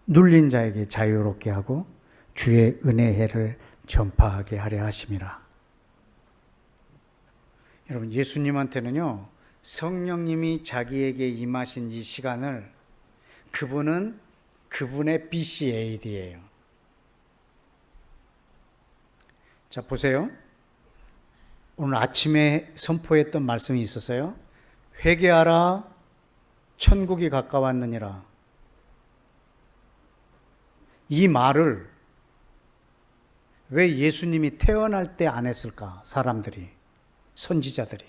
눌린 자에게 자유롭게 하고 주의 은혜의 해를 전파하게 하려 하심이라. 여러분, 예수님한테는요, 성령님이 자기에게 임하신 이 시간을 그분은 그분의 BCAD예요. 자, 보세요. 오늘 아침에 선포했던 말씀이 있었어요. 회개하라, 천국이 가까웠느니라. 이 말을 왜 예수님이 태어날 때 안 했을까? 사람들이, 선지자들이.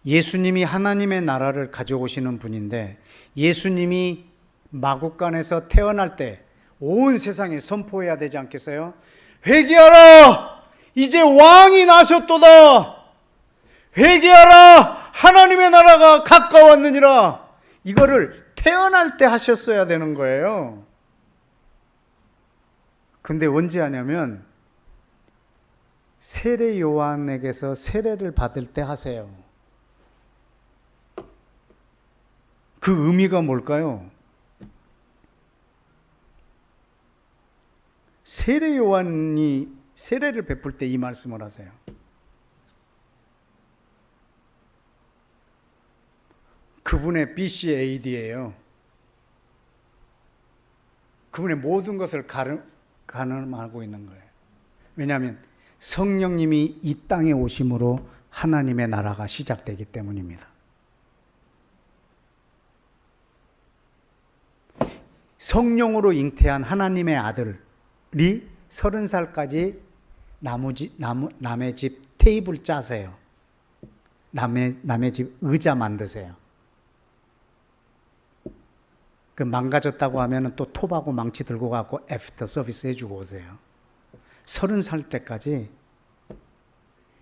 예수님이 하나님의 나라를 가져오시는 분인데 예수님이 마국간에서 태어날 때 온 세상에 선포해야 되지 않겠어요? 회개하라! 이제 왕이 나셨도다! 회개하라! 하나님의 나라가 가까웠느니라! 이거를 태어날 때 하셨어야 되는 거예요. 근데 언제 하냐면 세례 요한에게서 세례를 받을 때 하세요. 그 의미가 뭘까요? 세례 요한이 세례를 베풀 때 이 말씀을 하세요. 그분의 BCAD예요. 그분의 모든 것을 가늠하고 있는 거예요. 왜냐하면 성령님이 이 땅에 오심으로 하나님의 나라가 시작되기 때문입니다. 성령으로 잉태한 하나님의 아들이 30살까지 남의 집 테이블 짜세요. 남의 집 의자 만드세요. 그 망가졌다고 하면 또 톱하고 망치 들고 가고 애프터 서비스 해주고 오세요. 30살 때까지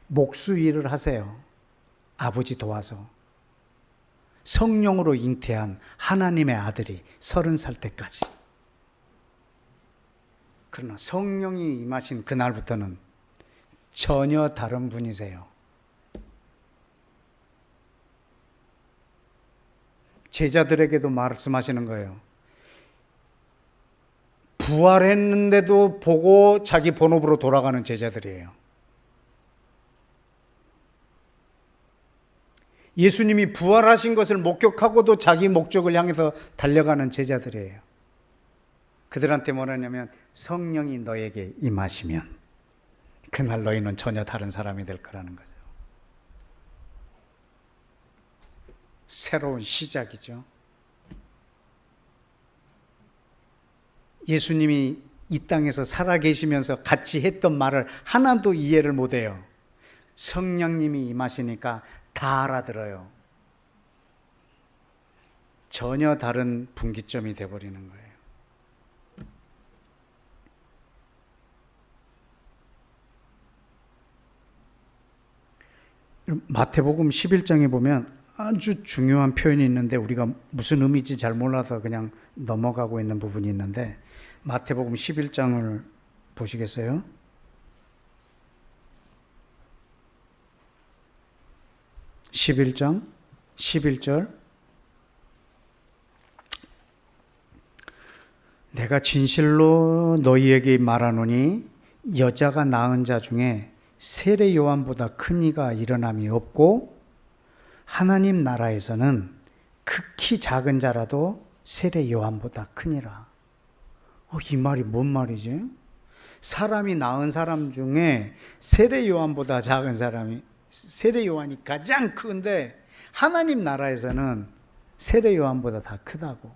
목수 일을 하세요. 아버지 도와서. 성령으로 잉태한 하나님의 아들이 30살 때까지. 그러나 성령이 임하신 그날부터는 전혀 다른 분이세요. 제자들에게도 말씀하시는 거예요. 부활했는데도 보고 자기 본업으로 돌아가는 제자들이에요. 예수님이 부활하신 것을 목격하고도 자기 목적을 향해서 달려가는 제자들이에요. 그들한테 뭐라냐면 성령이 너에게 임하시면 그날 너희는 전혀 다른 사람이 될 거라는 거죠. 새로운 시작이죠. 예수님이 이 땅에서 살아계시면서 같이 했던 말을 하나도 이해를 못해요. 성령님이 임하시니까 다 알아들어요. 전혀 다른 분기점이 되어버리는 거예요. 마태복음 11장에 보면 아주 중요한 표현이 있는데 우리가 무슨 의미인지 잘 몰라서 그냥 넘어가고 있는 부분이 있는데 마태복음 11장을 보시겠어요? 11장 11절 내가 진실로 너희에게 말하노니 여자가 낳은 자 중에 세례 요한보다 큰 이가 일어남이 없고 하나님 나라에서는 극히 작은 자라도 세례 요한보다 크니라. 이 말이 뭔 말이지? 사람이 낳은 사람 중에 세례 요한보다 작은 사람이 세례 요한이 가장 큰데 하나님 나라에서는 세례 요한보다 다 크다고.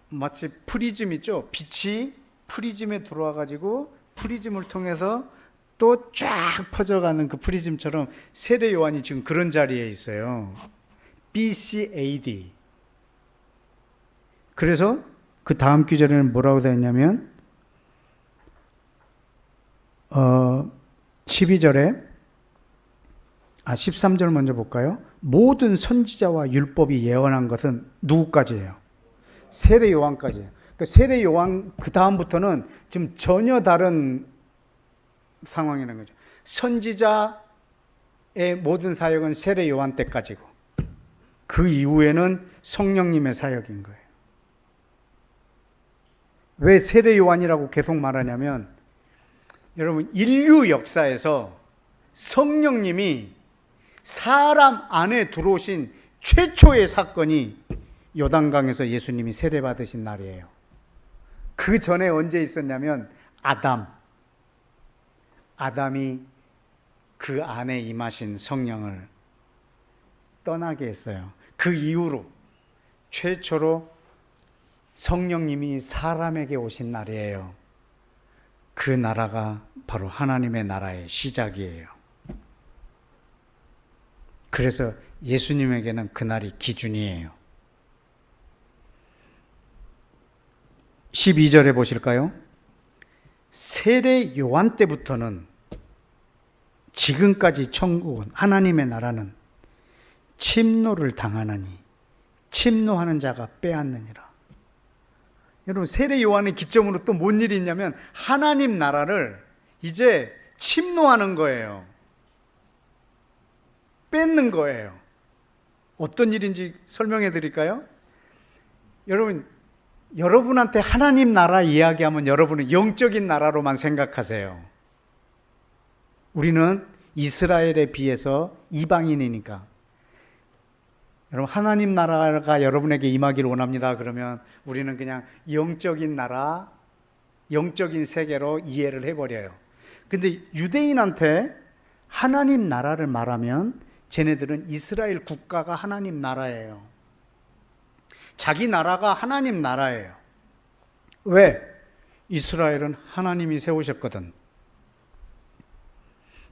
마치 프리즘 있죠? 빛이 프리즘에 들어와 가지고 프리즘을 통해서 또 쫙 퍼져가는 그 프리즘처럼 세례 요한이 지금 그런 자리에 있어요. BCAD. 그래서 그 다음 구절에는 뭐라고 되어 있냐면 13절 먼저 볼까요? 모든 선지자와 율법이 예언한 것은 누구까지예요? 세례 요한까지예요. 그러니까 세례 요한 그 다음부터는 지금 전혀 다른 상황이라는 거죠. 선지자의 모든 사역은 세례 요한 때까지고 그 이후에는 성령님의 사역인 거예요. 왜 세례 요한이라고 계속 말하냐면 여러분 인류 역사에서 성령님이 사람 안에 들어오신 최초의 사건이 요단강에서 예수님이 세례받으신 날이에요. 그 전에 언제 있었냐면 아담이 그 안에 임하신 성령을 떠나게 했어요. 그 이후로 최초로 성령님이 사람에게 오신 날이에요. 그 나라가 바로 하나님의 나라의 시작이에요. 그래서 예수님에게는 그날이 기준이에요. 12절에 보실까요? 세례 요한 때부터는 지금까지 천국은 하나님의 나라는 침노를 당하나니 침노하는 자가 빼앗느니라. 여러분 세례 요한의 기점으로 또 뭔 일이 있냐면 하나님 나라를 이제 침노하는 거예요. 뺏는 거예요. 어떤 일인지 설명해 드릴까요? 여러분한테 하나님 나라 이야기하면 여러분은 영적인 나라로만 생각하세요. 우리는 이스라엘에 비해서 이방인이니까. 여러분, 하나님 나라가 여러분에게 임하기를 원합니다. 그러면 우리는 그냥 영적인 나라, 영적인 세계로 이해를 해버려요. 근데 유대인한테 하나님 나라를 말하면 쟤네들은 이스라엘 국가가 하나님 나라예요. 자기 나라가 하나님 나라예요. 왜? 이스라엘은 하나님이 세우셨거든.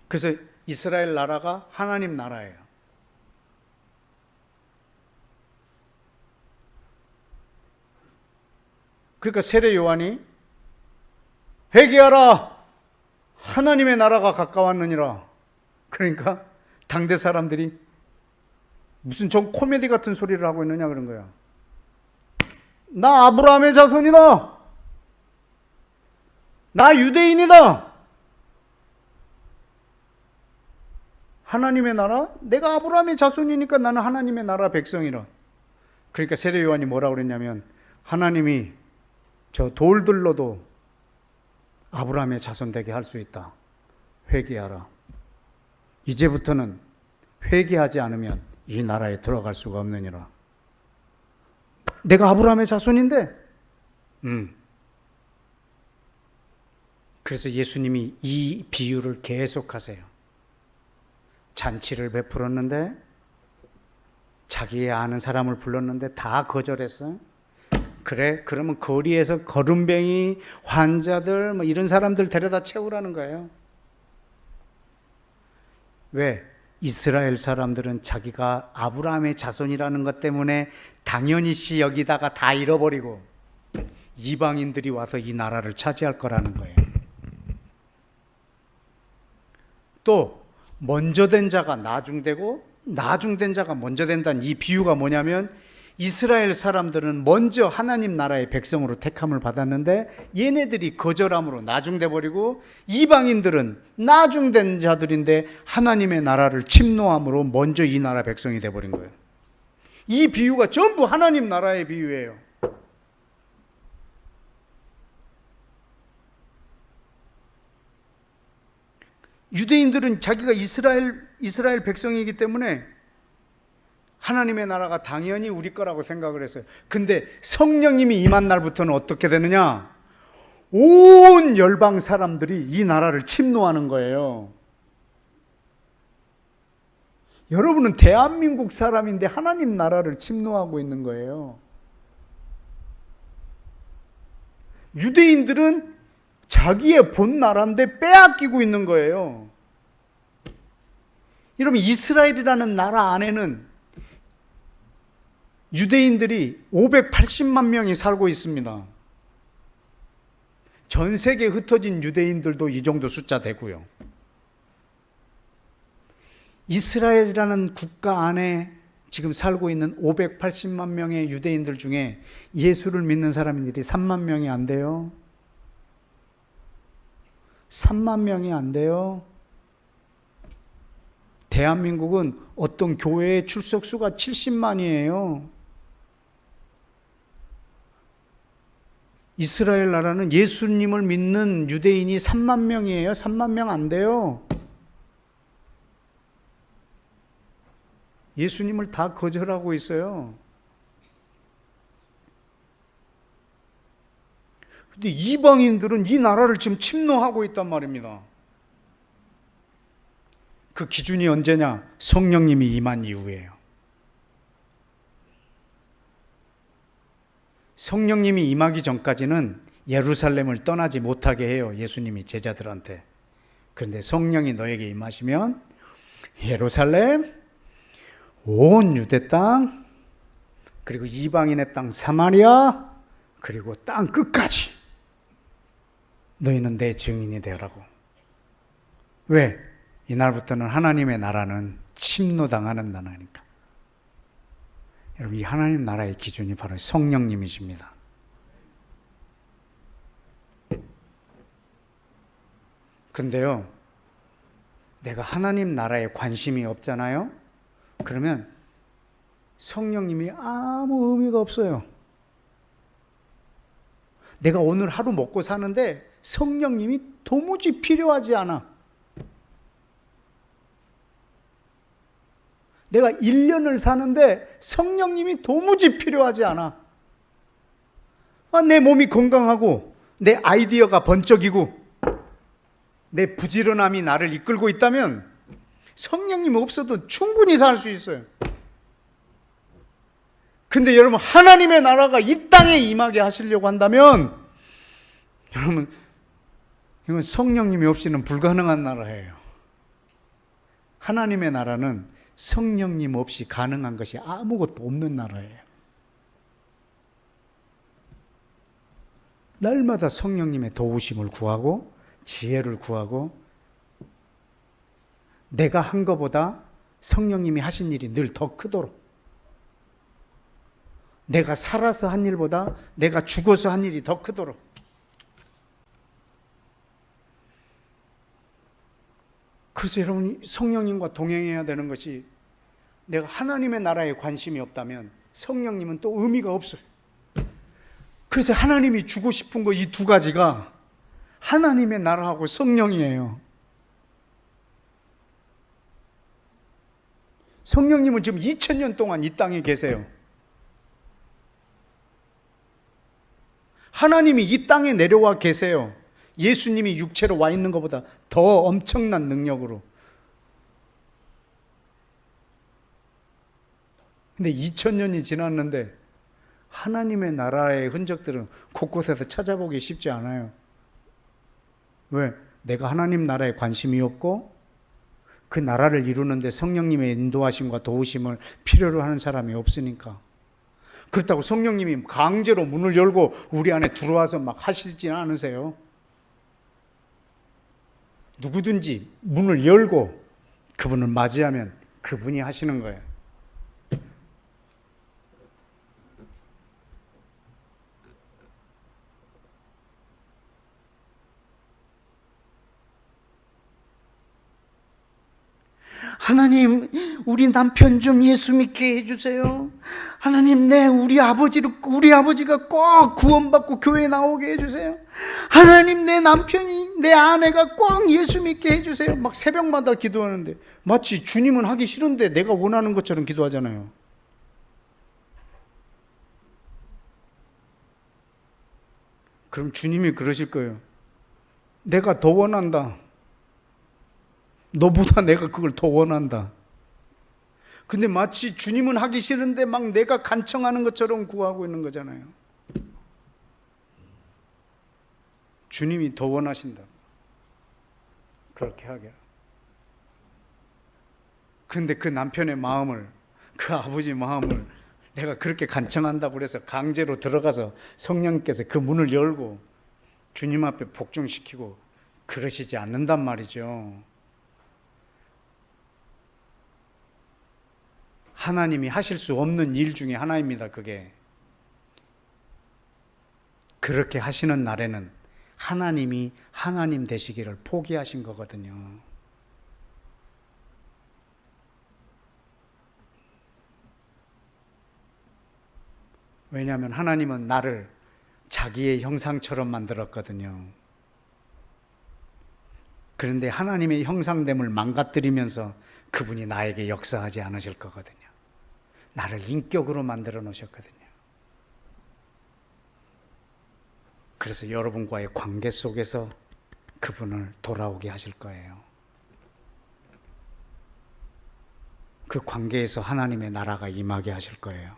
그래서 이스라엘 나라가 하나님 나라예요. 그러니까 세례 요한이 회개하라, 하나님의 나라가 가까웠느니라. 그러니까 당대 사람들이 무슨 좀 코미디 같은 소리를 하고 있느냐 그런 거야. 나 아브라함의 자손이다. 나 유대인이다. 하나님의 나라? 내가 아브라함의 자손이니까 나는 하나님의 나라 백성이라. 그러니까 세례 요한이 뭐라고 그랬냐면, 하나님이 저 돌들로도 아브라함의 자손 되게 할 수 있다. 회개하라. 이제부터는 회개하지 않으면 이 나라에 들어갈 수가 없느니라. 내가 아브라함의 자손인데? 그래서 예수님이 이 비유를 계속하세요. 잔치를 베풀었는데, 자기의 아는 사람을 불렀는데 다 거절했어요. 그래, 그러면 거리에서 거름뱅이, 환자들, 뭐 이런 사람들 데려다 채우라는 거예요. 왜? 이스라엘 사람들은 자기가 아브라함의 자손이라는 것 때문에 당연히 여기다가 다 잃어버리고 이방인들이 와서 이 나라를 차지할 거라는 거예요. 또 먼저 된 자가 나중되고 나중된 자가 먼저 된다는 이 비유가 뭐냐면, 이스라엘 사람들은 먼저 하나님 나라의 백성으로 택함을 받았는데 얘네들이 거절함으로 나중돼 버리고, 이방인들은 나중된 자들인데 하나님의 나라를 침노함으로 먼저 이 나라 백성이 돼 버린 거예요. 이 비유가 전부 하나님 나라의 비유예요. 유대인들은 자기가 이스라엘 백성이기 때문에 하나님의 나라가 당연히 우리 거라고 생각을 했어요. 근데 성령님이 임한 날부터는 어떻게 되느냐? 온 열방 사람들이 이 나라를 침노하는 거예요. 여러분은 대한민국 사람인데 하나님 나라를 침노하고 있는 거예요. 유대인들은 자기의 본 나라인데 빼앗기고 있는 거예요. 여러분, 이스라엘이라는 나라 안에는 유대인들이 580만 명이 살고 있습니다. 전 세계에 흩어진 유대인들도 이 정도 숫자 되고요. 이스라엘이라는 국가 안에 지금 살고 있는 580만 명의 유대인들 중에 예수를 믿는 사람들이 3만 명이 안 돼요. 3만 명이 안 돼요. 대한민국은 어떤 교회의 출석 수가 70만이에요. 이스라엘 나라는 예수님을 믿는 유대인이 3만 명이에요. 3만 명 안 돼요. 예수님을 다 거절하고 있어요. 근데 이방인들은 이 나라를 지금 침노하고 있단 말입니다. 그 기준이 언제냐? 성령님이 임한 이후예요. 성령님이 임하기 전까지는 예루살렘을 떠나지 못하게 해요. 예수님이 제자들한테. 그런데 성령이 너에게 임하시면 예루살렘, 온 유대 땅, 그리고 이방인의 땅 사마리아, 그리고 땅 끝까지 너희는 내 증인이 되라고. 왜? 이날부터는 하나님의 나라는 침노당하는 나라니까. 여러분, 이 하나님 나라의 기준이 바로 성령님이십니다. 근데요, 내가 하나님 나라에 관심이 없잖아요? 그러면 성령님이 아무 의미가 없어요. 내가 오늘 하루 먹고 사는데 성령님이 도무지 필요하지 않아. 내가 1년을 사는데 성령님이 도무지 필요하지 않아. 내 몸이 건강하고 내 아이디어가 번쩍이고 내 부지런함이 나를 이끌고 있다면 성령님 없어도 충분히 살 수 있어요. 근데 여러분, 하나님의 나라가 이 땅에 임하게 하시려고 한다면 여러분, 이건 성령님이 없이는 불가능한 나라예요. 하나님의 나라는 성령님 없이 가능한 것이 아무것도 없는 나라예요. 날마다 성령님의 도우심을 구하고 지혜를 구하고 내가 한 것보다 성령님이 하신 일이 늘 더 크도록, 내가 살아서 한 일보다 내가 죽어서 한 일이 더 크도록, 그래서 여러분, 성령님과 동행해야 되는 것이, 내가 하나님의 나라에 관심이 없다면 성령님은 또 의미가 없어요. 그래서 하나님이 주고 싶은 거 이 두 가지가 하나님의 나라하고 성령이에요. 성령님은 지금 2000년 동안 이 땅에 계세요. 하나님이 이 땅에 내려와 계세요. 예수님이 육체로 와 있는 것보다 더 엄청난 능력으로. 근데 2000년이 지났는데 하나님의 나라의 흔적들은 곳곳에서 찾아보기 쉽지 않아요. 왜? 내가 하나님 나라에 관심이 없고 그 나라를 이루는데 성령님의 인도하심과 도우심을 필요로 하는 사람이 없으니까. 그렇다고 성령님이 강제로 문을 열고 우리 안에 들어와서 막 하시지 않으세요. 누구든지 문을 열고 그분을 맞이하면 그분이 하시는 거예요. 하나님, 우리 남편 좀 예수 믿게 해주세요. 하나님, 우리 아버지가 꼭 구원받고 교회 나오게 해주세요. 하나님, 내 남편이, 내 아내가 꼭 예수 믿게 해주세요. 막 새벽마다 기도하는데 마치 주님은 하기 싫은데 내가 원하는 것처럼 기도하잖아요. 그럼 주님이 그러실 거예요. 내가 더 원한다. 너보다 내가 그걸 더 원한다. 근데 마치 주님은 하기 싫은데 막 내가 간청하는 것처럼 구하고 있는 거잖아요. 주님이 더 원하신다. 그렇게 하게. 근데 그 남편의 마음을, 그 아버지 마음을 내가 그렇게 간청한다고 그래서 강제로 들어가서 성령님께서 그 문을 열고 주님 앞에 복종시키고 그러시지 않는단 말이죠. 하나님이 하실 수 없는 일 중에 하나입니다, 그게. 그렇게 하시는 날에는 하나님이 하나님 되시기를 포기하신 거거든요. 왜냐하면 하나님은 나를 자기의 형상처럼 만들었거든요. 그런데 하나님의 형상됨을 망가뜨리면서 그분이 나에게 역사하지 않으실 거거든요. 나를 인격으로 만들어 놓으셨거든요. 그래서 여러분과의 관계 속에서 그분을 돌아오게 하실 거예요. 그 관계에서 하나님의 나라가 임하게 하실 거예요.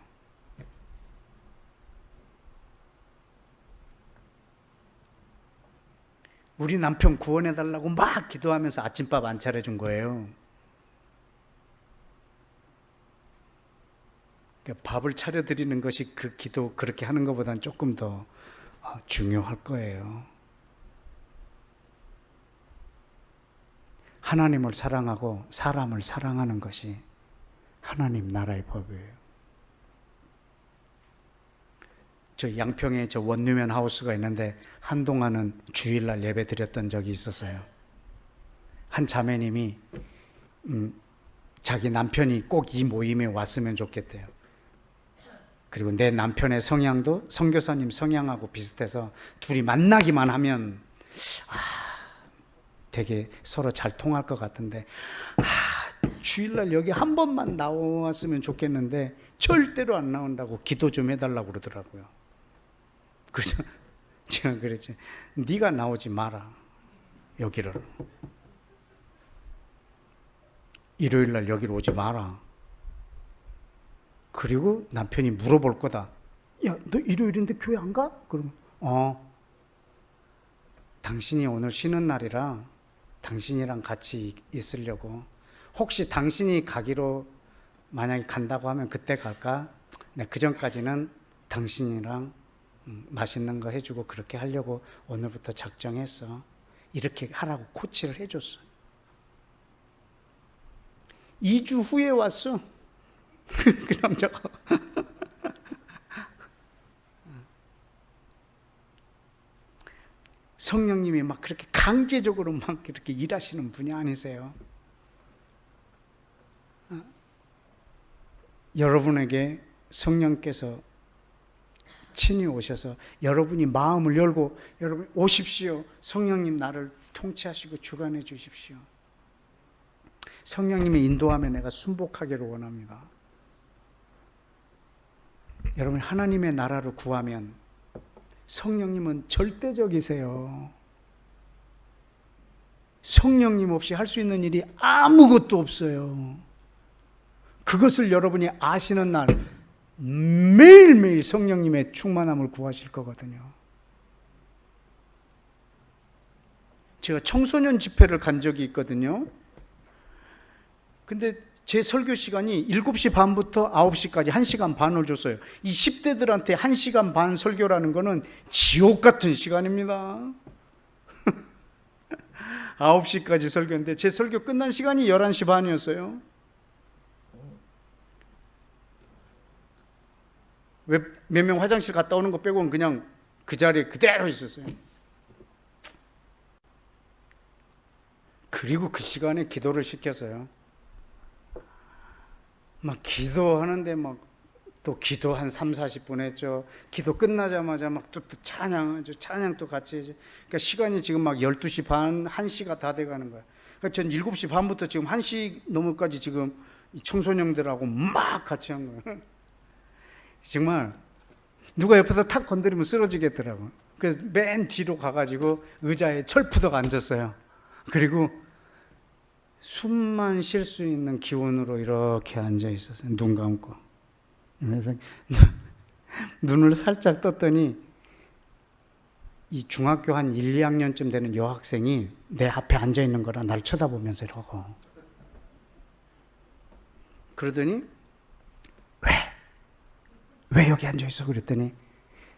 우리 남편 구원해달라고 막 기도하면서 아침밥 안 차려준 거예요. 밥을 차려드리는 것이 그 기도 그렇게 하는 것보다는 조금 더 중요할 거예요. 하나님을 사랑하고 사람을 사랑하는 것이 하나님 나라의 법이에요. 저 양평에 저 원룸앤 하우스가 있는데 한동안은 주일날 예배 드렸던 적이 있었어요. 한 자매님이 자기 남편이 꼭 이 모임에 왔으면 좋겠대요. 그리고 내 남편의 성향도 선교사님 성향하고 비슷해서 둘이 만나기만 하면 되게 서로 잘 통할 것 같은데 주일날 여기 한 번만 나왔으면 좋겠는데 절대로 안 나온다고 기도 좀 해달라고 그러더라고요. 그래서 제가 그랬지. 네가 나오지 마라. 여기를. 일요일날 여기로 오지 마라. 그리고 남편이 물어볼 거다. 야, 너 일요일인데 교회 안 가? 그러면 당신이 오늘 쉬는 날이라 당신이랑 같이 있으려고. 혹시 당신이 가기로 만약에 간다고 하면 그때 갈까? 네, 그 전까지는 당신이랑 맛있는 거 해주고 그렇게 하려고 오늘부터 작정했어. 이렇게 하라고 코치를 해줬어. 2주 후에 왔어. 그 남자가. 성령님이 막 그렇게 강제적으로 막 이렇게 일하시는 분이 아니세요. 여러분에게 성령께서 친히 오셔서 여러분이 마음을 열고 여러분 오십시오. 성령님 나를 통치하시고 주관해 주십시오. 성령님의 인도함에 내가 순복하기를 원합니다. 여러분 하나님의 나라를 구하면 성령님은 절대적이세요. 성령님 없이 할 수 있는 일이 아무것도 없어요. 그것을 여러분이 아시는 날 매일매일 성령님의 충만함을 구하실 거거든요. 제가 청소년 집회를 간 적이 있거든요. 근데 제 설교 시간이 7시 반부터 9시까지 1시간 반을 줬어요. 이 10대들한테 1시간 반 설교라는 거는 지옥 같은 시간입니다. 9시까지 설교인데 제 설교 끝난 시간이 11시 반이었어요. 왜 몇 명 화장실 갔다 오는 거 빼고는 그냥 그 자리에 그대로 있었어요. 그리고 그 시간에 기도를 시켰어요. 막 기도하는데 막 또 기도 한 3, 40분 했죠. 기도 끝나자마자 막 또 찬양하죠. 찬양도 같이 해죠. 그러니까 시간이 지금 막 12시 반, 1시가 다 돼가는 거야. 그러니까 전 7시 반부터 지금 1시 넘어까지 지금 청소년들하고 막 같이 한 거예요. 정말 누가 옆에서 탁 건드리면 쓰러지겠더라고요. 그래서 맨 뒤로 가가지고 의자에 철푸덕 앉았어요. 그리고 숨만 쉴 수 있는 기운으로 이렇게 앉아 있었어요. 눈 감고. 그래서 눈을 살짝 떴더니 이 중학교 한 1, 2학년쯤 되는 여학생이 내 앞에 앉아 있는 거라 날 쳐다보면서 이러고. 그러더니 왜 여기 앉아 있어? 그랬더니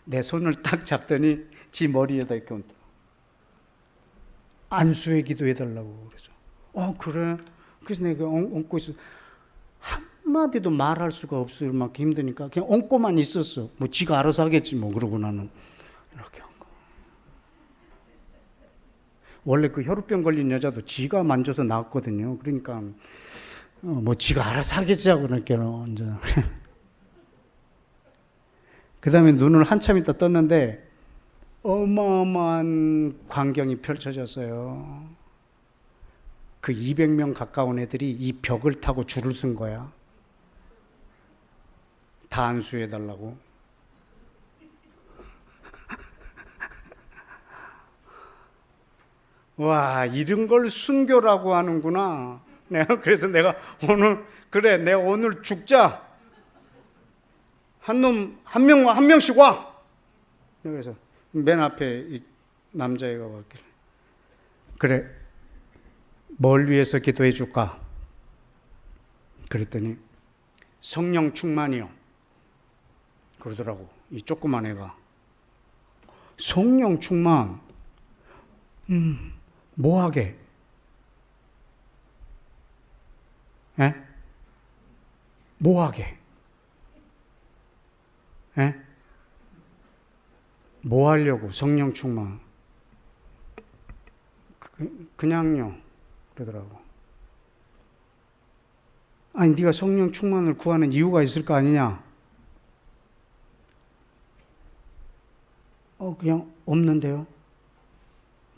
내 손을 딱 잡더니 지 머리에다 이렇게 안수의 기도 해달라고 그러죠. 그래. 그래서 내가 얹고 있어. 한마디도 말할 수가 없을 만큼 힘드니까 그냥 얹고만 있었어. 뭐 지가 알아서 하겠지 뭐. 그러고 나는 이렇게 한 거. 원래 그 혈우병 걸린 여자도 지가 만져서 나왔거든요. 그러니까 뭐 지가 알아서 하겠지 하고 이렇게 완전. 그 다음에 눈을 한참 있다 떴는데 어마어마한 광경이 펼쳐졌어요. 그 200명 가까운 애들이 이 벽을 타고 줄을 쓴 거야. 다 안수해달라고. 와, 이런 걸 순교라고 하는구나. 그래서 내가 오늘, 그래, 내가 오늘 죽자. 한 명씩 와! 그래서 맨 앞에 이 남자애가 왔길래. 그래, 뭘 위해서 기도해 줄까? 그랬더니 성령 충만이요. 그러더라고. 이 조그만 애가. 성령 충만. 뭐 하게? 에? 뭐 하게? 에? 뭐 하려고 성령 충만? 그냥요. 그러더라고. 아니 네가 성령 충만을 구하는 이유가 있을 거 아니냐? 그냥 없는데요.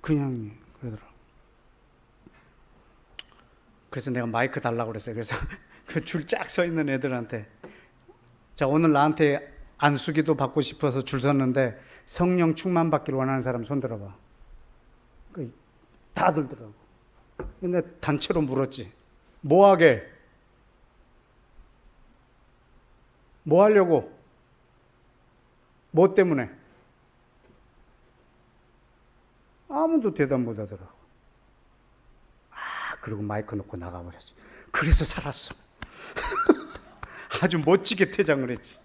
그냥 그러더라고. 그래서 내가 마이크 달라고 그랬어요. 그래서 그 줄 쫙 서 있는 애들한테, 자, 오늘 나한테 안수기도 받고 싶어서 줄 섰는데 성령 충만 받기를 원하는 사람 손 들어봐. 다 들더라고. 근데 단체로 물었지. 뭐 하게? 뭐 하려고? 뭐 때문에? 아무도 대답 못 하더라고. 그리고 마이크 놓고 나가버렸지. 그래서 살았어. 아주 멋지게 퇴장을 했지.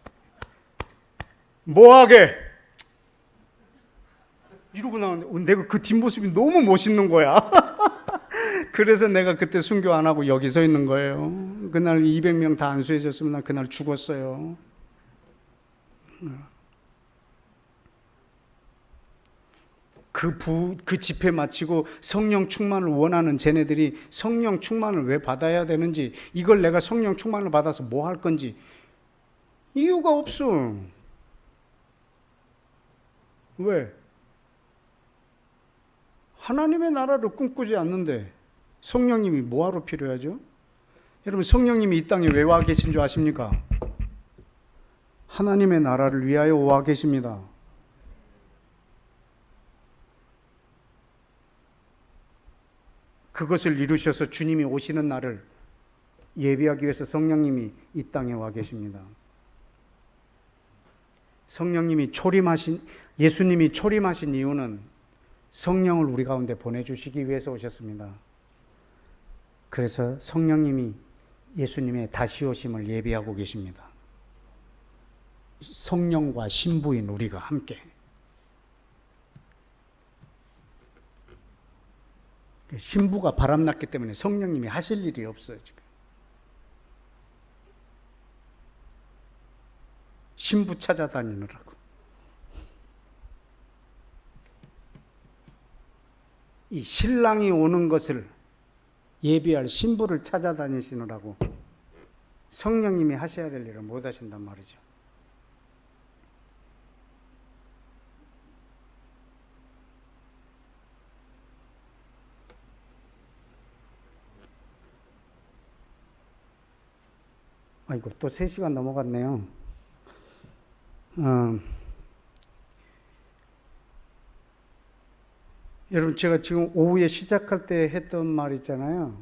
뭐하게? 이러고 나왔는데 내가 그 뒷모습이 너무 멋있는 거야. 그래서 내가 그때 순교 안 하고 여기 서 있는 거예요. 그날 200명 다 안수해줬으면 난 그날 죽었어요. 그 집회 마치고 성령 충만을 원하는 쟤네들이 성령 충만을 왜 받아야 되는지, 이걸 내가 성령 충만을 받아서 뭐 할 건지 이유가 없어. 왜? 하나님의 나라를 꿈꾸지 않는데 성령님이 뭐하러 필요하죠? 여러분, 성령님이 이 땅에 왜 와 계신 줄 아십니까? 하나님의 나라를 위하여 와 계십니다. 그것을 이루셔서 주님이 오시는 날을 예비하기 위해서 성령님이 이 땅에 와 계십니다. 예수님이 초림하신 이유는 성령을 우리 가운데 보내주시기 위해서 오셨습니다. 그래서 성령님이 예수님의 다시 오심을 예비하고 계십니다. 성령과 신부인 우리가 함께. 신부가 바람났기 때문에 성령님이 하실 일이 없어요, 지금. 신부 찾아다니느라고. 이 신랑이 오는 것을 예비할 신부를 찾아다니시느라고 성령님이 하셔야 될 일을 못 하신단 말이죠. 아이고, 또 3시간 넘어갔네요. 여러분, 제가 지금 오후에 시작할 때 했던 말 있잖아요.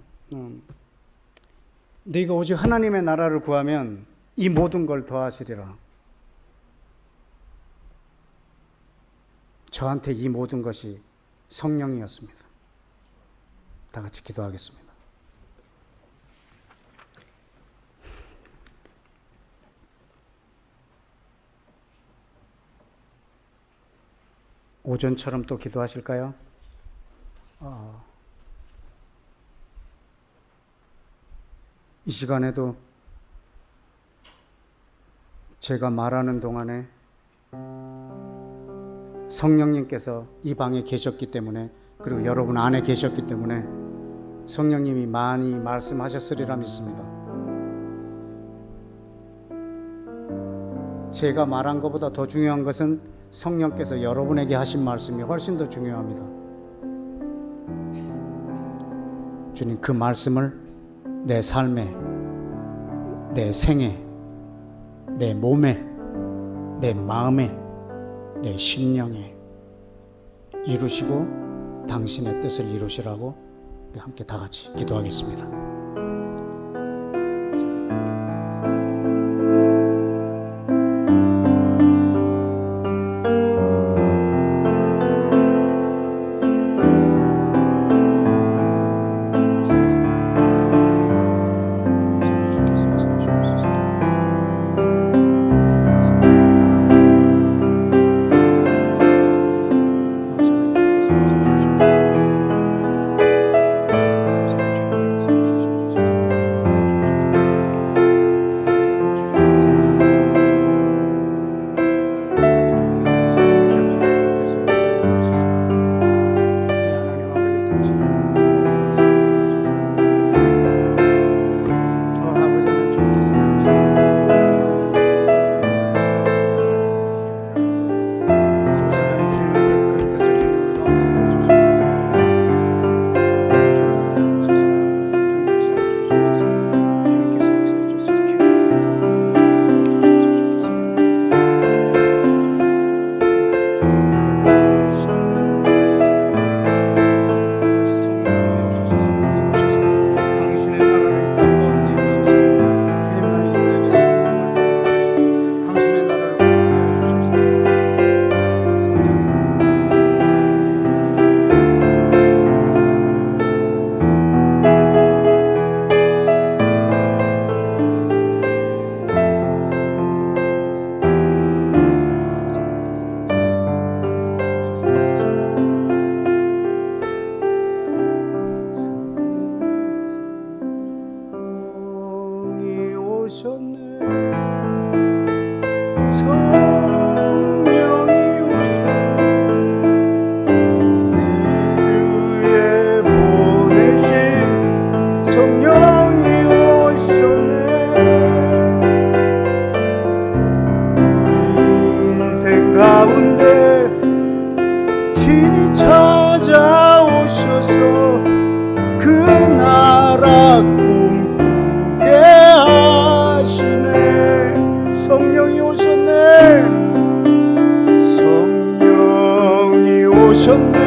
너희가 오직 하나님의 나라를 구하면 이 모든 걸 더하시리라. 저한테 이 모든 것이 성령이었습니다. 다 같이 기도하겠습니다. 오전처럼 또 기도하실까요? 이 시간에도 제가 말하는 동안에 성령님께서 이 방에 계셨기 때문에, 그리고 여러분 안에 계셨기 때문에 성령님이 많이 말씀하셨으리라 믿습니다. 제가 말한 것보다 더 중요한 것은 성령께서 여러분에게 하신 말씀이 훨씬 더 중요합니다. 주님, 그 말씀을 내 삶에, 내 생에, 내 몸에, 내 마음에, 내 심령에 이루시고 당신의 뜻을 이루시라고 함께 다 같이 기도하겠습니다. 오셨네. 성령이 오셨네. 내 주에 보내신 성령이 오셨네. 인생 가운데 친히 찾아오셔서 그 나라 꿈꾸게 하시네. 성령이 오셨네. 성령이 오셨네.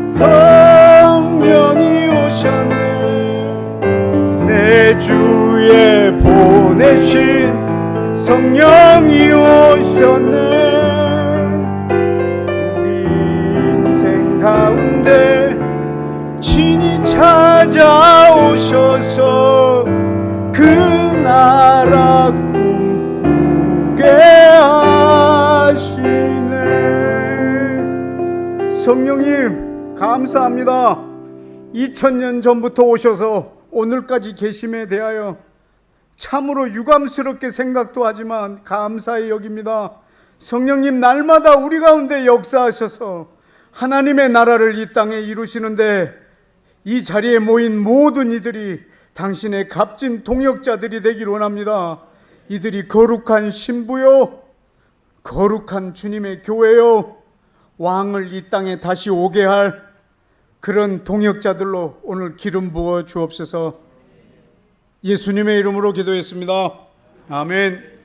성령이 오셨네. 내 주에 보내신 성령이 오셨네. 가운데 친히 찾아오셔서 그 나라 꿈꾸게 하시네. 성령님 감사합니다. 2000년 전부터 오셔서 오늘까지 계심에 대하여 참으로 유감스럽게 생각도 하지만 감사히 여깁니다. 성령님 날마다 우리 가운데 역사하셔서 하나님의 나라를 이 땅에 이루시는데 이 자리에 모인 모든 이들이 당신의 값진 동역자들이 되기를 원합니다. 이들이 거룩한 신부요, 거룩한 주님의 교회요, 왕을 이 땅에 다시 오게 할 그런 동역자들로 오늘 기름 부어 주옵소서. 예수님의 이름으로 기도했습니다. 아멘.